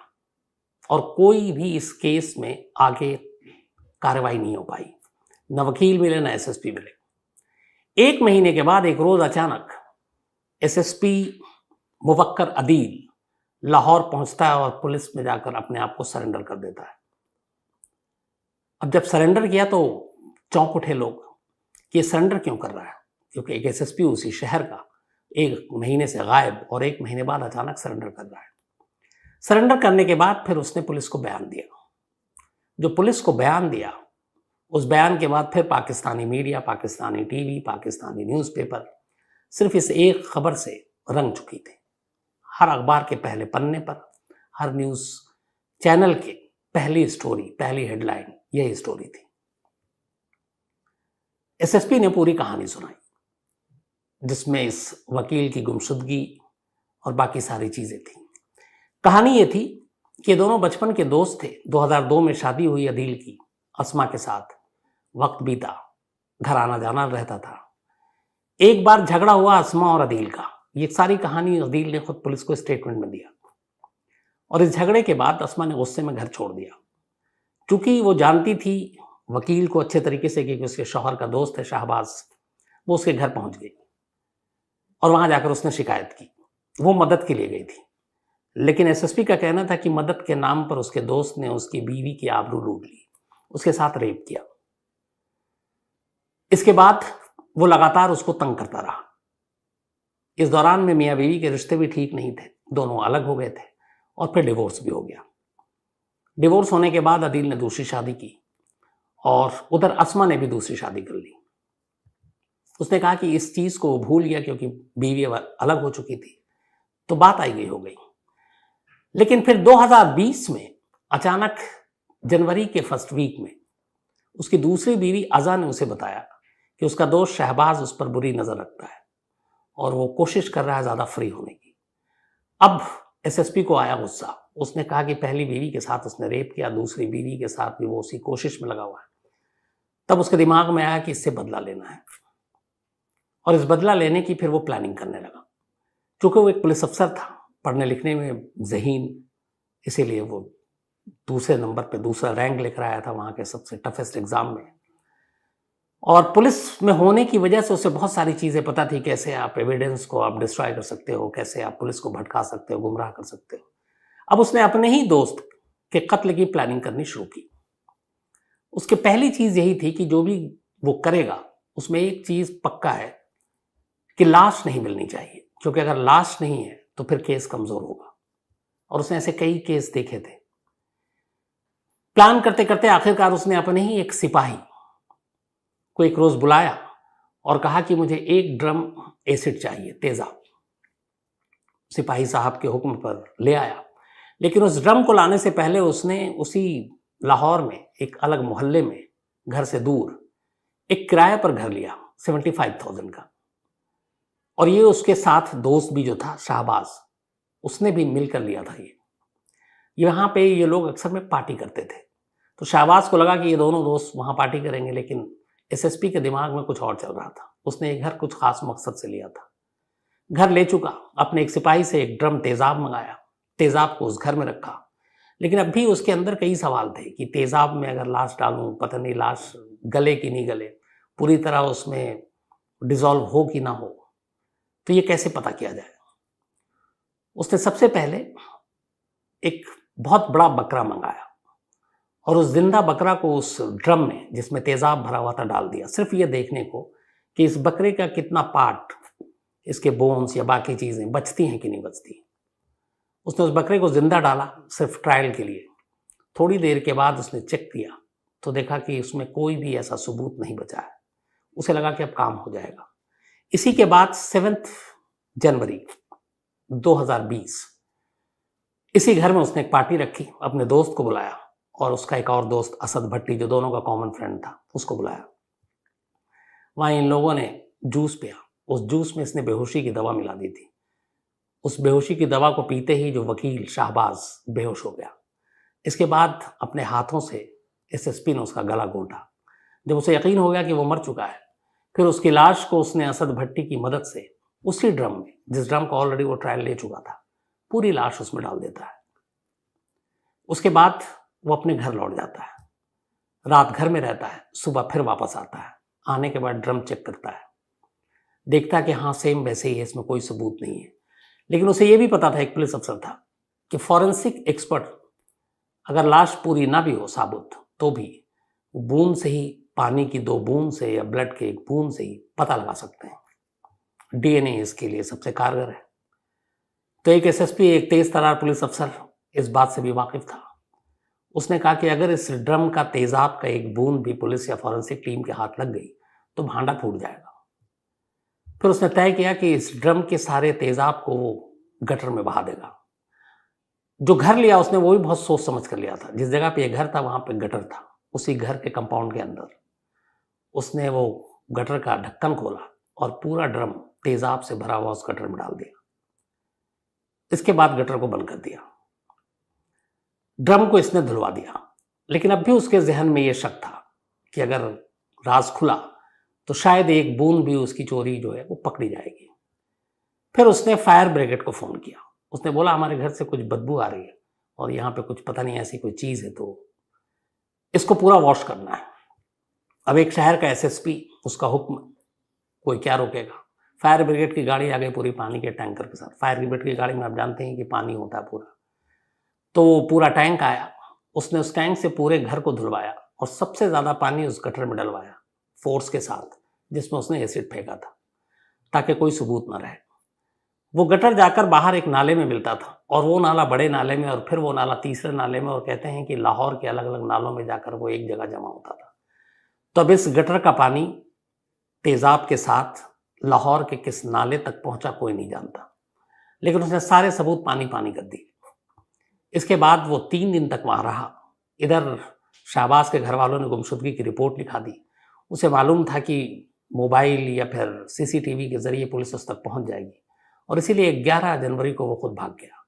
और कोई भी इस केस में आगे कार्रवाई नहीं हो पाई। न वकील मिले, न एसएसपी मिले। 1 महीने के बाद एक रोज अचानक एसएसपी मुवक्कर अदील लाहौर पहुंचता है और पुलिस में जाकर अपने आप को सरेंडर कर देता है। अब जब सरेंडर किया तो चौंक उठे लोग कि ये सरेंडर क्यों कर रहा है, क्योंकि एक एसएसपी उसी शहर का 1 महीने से गायब और 1 महीने बाद अचानक सरेंडर कर रहा है। सरेंडर करने के बाद फिर उसने पुलिस को बयान दिया। जो पुलिस को बयान दिया, उस बयान के बाद फिर Pakistani media, Pakistani TV, Pakistani newspaper सिर्फ इस एक खबर से रंग चुकी थी। हर अखबार के पहले पन्ने पर, हर न्यूज़ चैनल के पहली स्टोरी, पहली हेडलाइन यही स्टोरी थी। एसएसपी ने पूरी कहानी सुनाई, जिसमें इस वकील की गुमशुदगी और बाकी सारी चीजें थी। कहानी ये थी कि ये दोनों बचपन के दोस्त थे। 2002 में शादी हुई अदील की अस्मा के साथ। वक्त बीता, घर आना जाना रहता था। एक बार झगड़ा हुआ अस्मा और अदील का। ये सारी कहानी अदील ने खुद पुलिस को स्टेटमेंट में दिया। और इस झगड़े के बाद अस्मा ने गुस्से में घर छोड़ दिया। चूंकि वो जानती थी वकील को अच्छे तरीके से, क्योंकि उसके शौहर का दोस्त है शाहबाज, वो उसके घर पहुंच गई और वहां जाकर उसने शिकायत की। वो मदद के लिए गई थी, लेकिन एसएसपी का कहना था कि मदद के नाम पर उसके दोस्त ने उसकी बीवी की आबरू लूट ली, उसके साथ रेप किया। इसके बाद वो लगातार उसको तंग करता रहा। इस दौरान में मियां बीवी के रिश्ते भी ठीक नहीं थे, दोनों अलग हो गए थे और फिर डिवोर्स भी हो गया। डिवोर्स होने के बाद अदील ने दूसरी शादी की और उधर अस्मा ने भी दूसरी शादी कर ली। उसने कहा कि इस चीज को भूल गया क्योंकि बीवी अलग हो चुकी थी, तो बात आई गई हो गई। लेकिन फिर 2020 में अचानक जनवरी के फर्स्ट वीक में उसकी दूसरी बीवी अज़ा ने उसे बताया कि उसका दोस्त शहबाज उस पर बुरी नजर रखता है और वो कोशिश कर रहा है ज्यादा फ्री होने की। अब एसएसपी को आया गुस्सा। उसने कहा कि पहली बीवी के साथ उसने रेप किया, दूसरी बीवी के साथ भी वो उसी कोशिश में लगा हुआ है। तब उसके दिमाग में आया कि इससे बदला लेना है और इस बदला लेने की फिर वो प्लानिंग करने लगा। क्योंकि वो एक पुलिस अफसर था, पढ़ने लिखने में ज़हीन, इसीलिए वो दूसरे नंबर पे दूसरा रैंक लेकर आया था वहाँ के सबसे टफेस्ट एग्जाम में। और पुलिस में होने की वजह से उसे बहुत सारी चीज़ें पता थी, कैसे आप एविडेंस को आप डिस्ट्रॉय कर सकते हो, कैसे आप पुलिस को भटका सकते हो, गुमराह कर सकते हो। अब उसने अपने ही दोस्त के कत्ल की प्लानिंग करनी शुरू की। उसकी पहली चीज़ यही थी कि जो भी वो करेगा उसमें एक चीज़ पक्का है कि लाश नहीं मिलनी चाहिए, क्योंकि अगर लाश नहीं है तो फिर केस कमज़ोर होगा। और उसने ऐसे कई केस देखे थे। प्लान करते करते आखिरकार उसने अपने ही एक सिपाही को एक रोज बुलाया और कहा कि मुझे 1 ड्रम एसिड चाहिए, तेजाब। सिपाही साहब के हुक्म पर ले आया, लेकिन उस ड्रम को लाने से पहले उसने उसी लाहौर में एक अलग मोहल्ले में घर से दूर एक किराए पर घर लिया 75,000 का। और ये उसके साथ दोस्त भी जो था शाहबाज, उसने भी मिलकर लिया था। ये यहाँ पे ये लोग अक्सर में पार्टी करते थे, तो शाहबाज को लगा कि ये दोनों दोस्त वहाँ पार्टी करेंगे, लेकिन एसएसपी के दिमाग में कुछ और चल रहा था। उसने ये घर कुछ खास मकसद से लिया था। घर ले चुका, अपने एक सिपाही से 1 ड्रम तेजाब मंगाया, तेजाब को उस घर में रखा। लेकिन अब भी उसके अंदर कई सवाल थे कि तेजाब में अगर लाश डालूं, पता नहीं लाश गले कि नहीं गले, पूरी तरह उसमें डिसॉल्व हो कि ना हो, तो ये कैसे पता किया जाए। उसने सबसे पहले एक बहुत बड़ा बकरा मंगाया और उस जिंदा बकरा को उस ड्रम में जिसमें तेजाब भरा हुआ था डाल दिया, सिर्फ ये देखने को कि इस बकरे का कितना पार्ट, इसके बोन्स या बाकी चीजें बचती हैं कि नहीं बचती। उसने उस बकरे को जिंदा डाला सिर्फ ट्रायल के लिए। थोड़ी देर के बाद उसने चेक किया तो देखा कि उसमें कोई भी ऐसा सबूत नहीं बचा है। उसे लगा कि अब काम हो जाएगा। इसी के बाद 7 जनवरी 2020 इसी घर में उसने एक पार्टी रखी, अपने दोस्त को बुलाया और उसका एक और दोस्त असद भट्टी, जो दोनों का कॉमन फ्रेंड था, उसको बुलाया। वहां इन लोगों ने जूस पिया। उस जूस में इसने बेहोशी की दवा मिला दी थी। उस बेहोशी की दवा को पीते ही जो वकील शाहबाज बेहोश हो गया। इसके बाद अपने हाथों से एसएसपी ने उसका गला घोंटा। जब उसे यकीन हो गया कि वो मर चुका है, फिर उसकी लाश को उसने असद भट्टी की मदद से उसी ड्रम में, जिस ड्रम को ऑलरेडी वो ट्रायल ले चुका था, पूरी लाश उसमें डाल देता है। उसके बाद वो अपने घर लौट जाता है, रात घर में रहता है, सुबह फिर वापस आता है। आने के बाद ड्रम चेक करता है, देखता है कि हाँ सेम वैसे ही है, इसमें कोई सबूत नहीं है। लेकिन उसे ये भी पता था, एक पुलिस अफसर था, कि फॉरेंसिक एक्सपर्ट अगर लाश पूरी ना भी हो साबुत, तो भी बूंद से ही, पानी की 2 बूंद से या ब्लड के 1 बूंद से ही पता लगा सकते हैं। डीएनए इसके लिए सबसे कारगर है। तो एक एसएसपी, एक तेज तर्रार पुलिस अफसर इस बात से भी वाकिफ था। उसने कहा कि अगर इस ड्रम का तेजाब का 1 बूंद भी पुलिस या फॉरेंसिक टीम के हाथ लग गई तो भांडा फूट जाएगा। फिर उसने तय किया कि इस ड्रम के सारे तेजाब को वो गटर में बहा देगा। जो घर लिया उसने वो भी बहुत सोच समझ कर लिया था। जिस जगह पे ये घर था वहां पे गटर था। उसी घर के कंपाउंड के अंदर उसने वो गटर का ढक्कन खोला और पूरा ड्रम तेजाब से भरा हुआ उस गटर में डाल दिया। इसके बाद गटर को बंद कर दिया। ड्रम को इसने धुलवा दिया, लेकिन अब भी उसके जहन में यह शक था कि अगर राज खुला तो शायद 1 बूंद भी उसकी चोरी जो है वो पकड़ी जाएगी। फिर उसने फायर ब्रिगेड को फोन किया। उसने बोला हमारे घर से कुछ बदबू आ रही है और यहाँ पे कुछ पता नहीं ऐसी कोई चीज है, तो इसको पूरा वॉश करना है। अब एक शहर का एसएसपी, उसका हुक्म, कोई क्या रोकेगा। फायर ब्रिगेड की गाड़ी आ गई पूरी पानी के टैंकर के साथ। फायर ब्रिगेड की गाड़ी में आप जानते हैं कि पानी होता है पूरा, तो पूरा टैंक आया। उसने उस टैंक से पूरे घर को धुलवाया और सबसे ज्यादा पानी उस गटर में डलवाया फोर्स के साथ, जिसमें उसने एसिड फेंका था ताकि कोई सबूत न रहे। वो गटर जाकर बाहर एक नाले में मिलता था और वो नाला बड़े नाले में और फिर वो नाला तीसरे नाले में, और कहते हैं कि लाहौर के अलग अलग नालों में जाकर वो एक जगह जमा होता था। तो अब इस गटर का पानी तेजाब के साथ लाहौर के किस नाले तक पहुंचा कोई नहीं जानता, लेकिन उसने सारे सबूत पानी पानी कर दिए। इसके बाद वो 3 दिन तक वहां रहा। इधर शाहबाज के घर वालों ने गुमशुदगी की रिपोर्ट लिखा दी। उसे मालूम था कि मोबाइल या फिर सीसीटीवी के जरिए पुलिस उस तक पहुंच जाएगी, और इसीलिए 11 जनवरी को वो खुद भाग गया।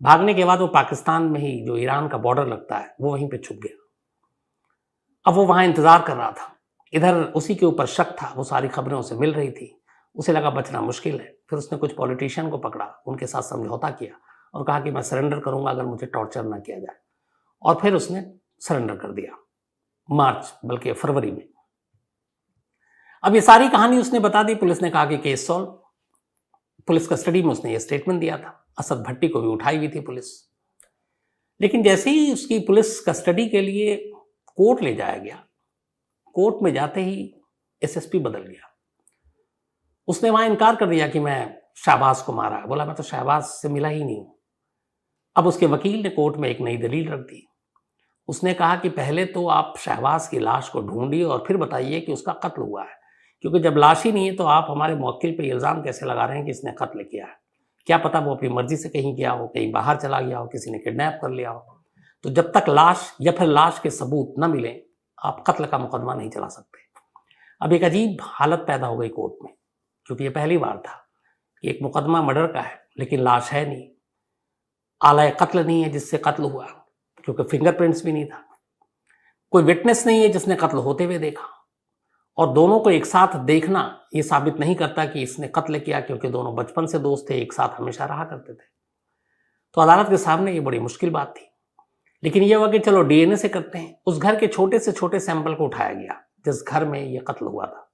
भागने के बाद वो पाकिस्तान में ही, जो ईरान का बॉर्डर लगता है, वो वहीं पे छुप गया। अब वो वहां इंतजार कर रहा था। इधर उसी के ऊपर शक था, वो सारी खबरें उसे मिल रही थी। उसे लगा बचना मुश्किल है। फिर उसने कुछ पॉलिटिशियन को पकड़ा, उनके साथ समझौता किया और कहा कि मैं सरेंडर करूंगा अगर मुझे टॉर्चर ना किया जाए, और फिर उसने सरेंडर कर दिया मार्च, बल्कि फरवरी में। अब ये सारी कहानी उसने बता दी। पुलिस ने कहा कि केस सॉल्व। पुलिस कस्टडी में उसने ये स्टेटमेंट दिया था। असद भट्टी को भी उठाई हुई थी पुलिस। लेकिन जैसे ही उसकी पुलिस कस्टडी के लिए कोर्ट ले जाया गया, कोर्ट में जाते ही एसएसपी बदल गया। उसने वहां इनकार कर दिया कि मैं शाहबाज को मारा। बोला मैं तो शाहबाज से मिला ही नहीं हूं। अब उसके वकील ने कोर्ट में एक नई दलील रख दी। उसने कहा कि पहले तो आप शहबाज की लाश को ढूंढिए और फिर बताइए कि उसका कत्ल हुआ है, क्योंकि जब लाश ही नहीं है तो आप हमारे मुवक्किल पे इल्जाम कैसे लगा रहे हैं कि इसने कत्ल किया है। क्या पता वो अपनी मर्जी से कहीं गया हो, कहीं बाहर चला गया हो, किसी ने किडनैप कर लिया हो। तो जब तक लाश या फिर लाश के सबूत न मिले आप कत्ल का मुकदमा नहीं चला सकते। अब एक अजीब हालत पैदा हो गई कोर्ट में, क्योंकि ये पहली बार था कि एक मुकदमा मर्डर का है लेकिन लाश है नहीं, आलाए कत्ल नहीं है जिससे कत्ल हुआ, क्योंकि फिंगरप्रिंट्स भी नहीं था, कोई विटनेस नहीं है जिसने कत्ल होते हुए देखा, और दोनों को एक साथ देखना ये साबित नहीं करता कि इसने कत्ल किया, क्योंकि दोनों बचपन से दोस्त थे, एक साथ हमेशा रहा करते थे। तो अदालत के सामने ये बड़ी मुश्किल बात थी। लेकिन ये हुआ कि चलो डीएनए से करते हैं। उस घर के छोटे से छोटे सैंपल को उठाया गया जिस घर में ये कत्ल हुआ था।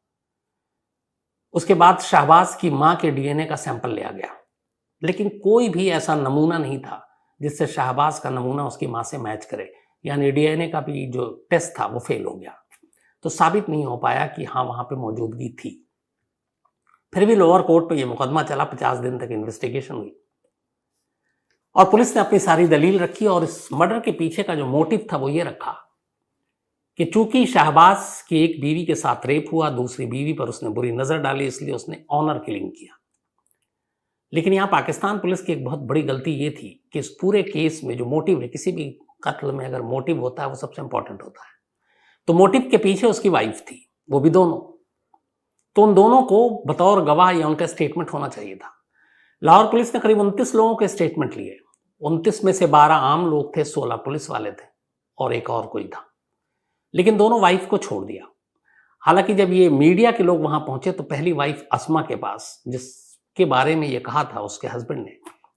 उसके बाद शाहबाज की मां के डीएनए का सैंपल लिया गया, लेकिन कोई भी ऐसा नमूना नहीं था जिससे शाहबाज का नमूना उसकी मां से मैच करे, यानी डीएनए का भी जो टेस्ट था वो फेल हो गया। तो साबित नहीं हो पाया कि हाँ वहां पे मौजूदगी थी। फिर भी लोअर कोर्ट पे ये मुकदमा चला, 50 दिन तक इन्वेस्टिगेशन हुई और पुलिस ने अपनी सारी दलील रखी, और इस मर्डर के पीछे का जो मोटिव था वो ये रखा कि चूंकि शाहबाज की एक बीवी के साथ रेप हुआ, दूसरी बीवी पर उसने बुरी नजर डाली, इसलिए उसने ऑनर किलिंग किया। लेकिन यहां पाकिस्तान पुलिस की एक बहुत बड़ी गलती ये थी कि इस पूरे केस में जो मोटिव है, किसी भी कत्ल में अगर मोटिव होता है वो सबसे इंपॉर्टेंट होता है। तो मोटिव के पीछे उसकी वाइफ थी, वो भी दोनों। तो उन दोनों को बतौर गवाह या उनका स्टेटमेंट होना चाहिए था। लाहौर पुलिस ने करीब 29 लोगों के स्टेटमेंट लिए। 29 में से 12 आम लोग थे, 16 पुलिस वाले थे और एक और कोई था। लेकिन दोनों वाइफ को छोड़ दिया। हालांकि जब ये मीडिया के लोग वहां पहुंचे तो पहली वाइफ अस्मा के पास, जिसके बारे में ये कहा था उसके हस्बैंड ने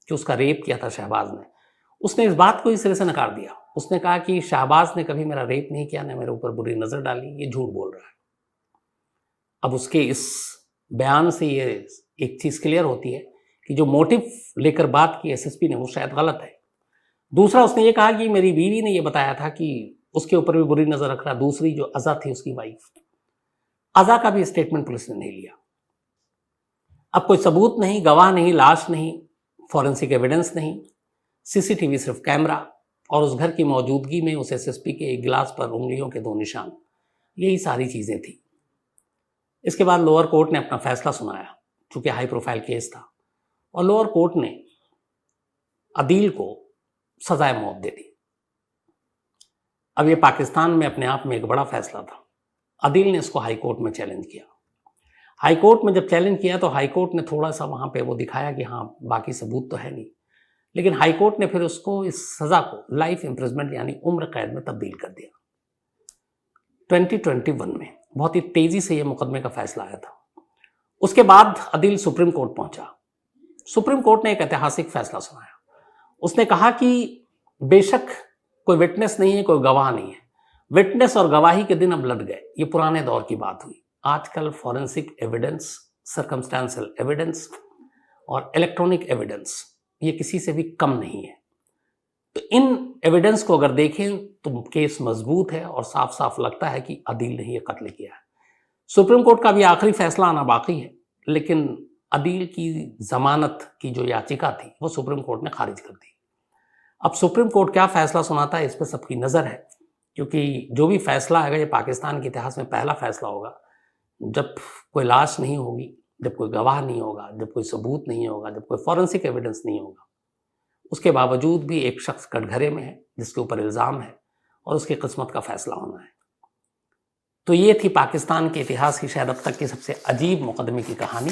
कि उसका रेप किया था शहबाज ने, उसने इस बात को इस तरह से नकार दिया। उसने कहा कि शहबाज ने कभी मेरा रेप नहीं किया, ने मेरे ऊपर बुरी नजर डाली, ये झूठ बोल रहा है। अब उसके इस बयान से ये एक चीज क्लियर होती है कि जो मोटिव लेकर बात की एसएसपी ने वो शायद गलत है। दूसरा, उसने ये कहा कि मेरी बीवी ने ये बताया था कि उसके ऊपर भी बुरी नजर रख रहा। दूसरी जो अज़ा थी उसकी वाइफ, अज़ा का भी स्टेटमेंट पुलिस ने नहीं लिया। अब कोई सबूत नहीं, गवाह नहीं, लाश नहीं, फॉरेंसिक एविडेंस नहीं, सीसीटीवी सिर्फ कैमरा और उस घर की मौजूदगी में उस एसएसपी के एक गिलास पर उंगलियों के 2 निशान, यही सारी चीजें थी। इसके बाद लोअर कोर्ट ने अपना फैसला सुनाया, चूंकि हाई प्रोफाइल केस था, और लोअर कोर्ट ने अदील को सजाए मौत दे दी। अब ये पाकिस्तान में अपने आप में एक बड़ा फैसला था। अदील ने इसको हाई कोर्ट में चैलेंज किया। हाई कोर्ट में जब चैलेंज किया तो हाई कोर्ट ने थोड़ा सा वहां पे वो दिखाया कि हाँ बाकी सबूत तो है नहीं, लेकिन हाई कोर्ट ने फिर उसको इस सजा को लाइफ इम्प्रिजमेंट यानी उम्र कैद में तब्दील कर दिया। 2021 में बहुत ही तेजी से ये मुकदमे का फैसला आया था। उसके बाद अदील सुप्रीम कोर्ट पहुंचा। सुप्रीम कोर्ट ने एक ऐतिहासिक फैसला सुनाया। उसने कहा कि बेशक कोई विटनेस नहीं है, कोई गवाह नहीं है, विटनेस और गवाही के दिन अब लट गए, ये पुराने दौर की बात हुई। आजकल फॉरेंसिक एविडेंस, सर्कमस्टेंशियल एविडेंस और इलेक्ट्रॉनिक एविडेंस ये किसी से भी कम नहीं है। तो इन एविडेंस को अगर देखें तो केस मजबूत है और साफ साफ लगता है कि अदील ने ये कत्ल किया है। सुप्रीम कोर्ट का भी आखिरी फैसला आना बाकी है, लेकिन अदील की जमानत की जो याचिका थी वो सुप्रीम कोर्ट ने खारिज कर दी। अब सुप्रीम कोर्ट क्या फैसला सुनाता है इस पर सबकी नजर है, क्योंकि जो भी फैसला आएगा ये पाकिस्तान के इतिहास में पहला फैसला होगा जब कोई लाश नहीं होगी, जब कोई गवाह नहीं होगा, जब कोई सबूत नहीं होगा, जब कोई फॉरेंसिक एविडेंस नहीं होगा, उसके बावजूद भी एक शख्स कटघरे में है जिसके ऊपर इल्ज़ाम है और उसकी किस्मत का फैसला होना है। तो ये थी पाकिस्तान के इतिहास की शायद अब तक की सबसे अजीब मुकदमे की कहानी।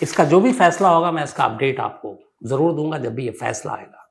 इसका जो भी फैसला होगा मैं इसका अपडेट आपको ज़रूर दूंगा जब भी ये फैसला आएगा।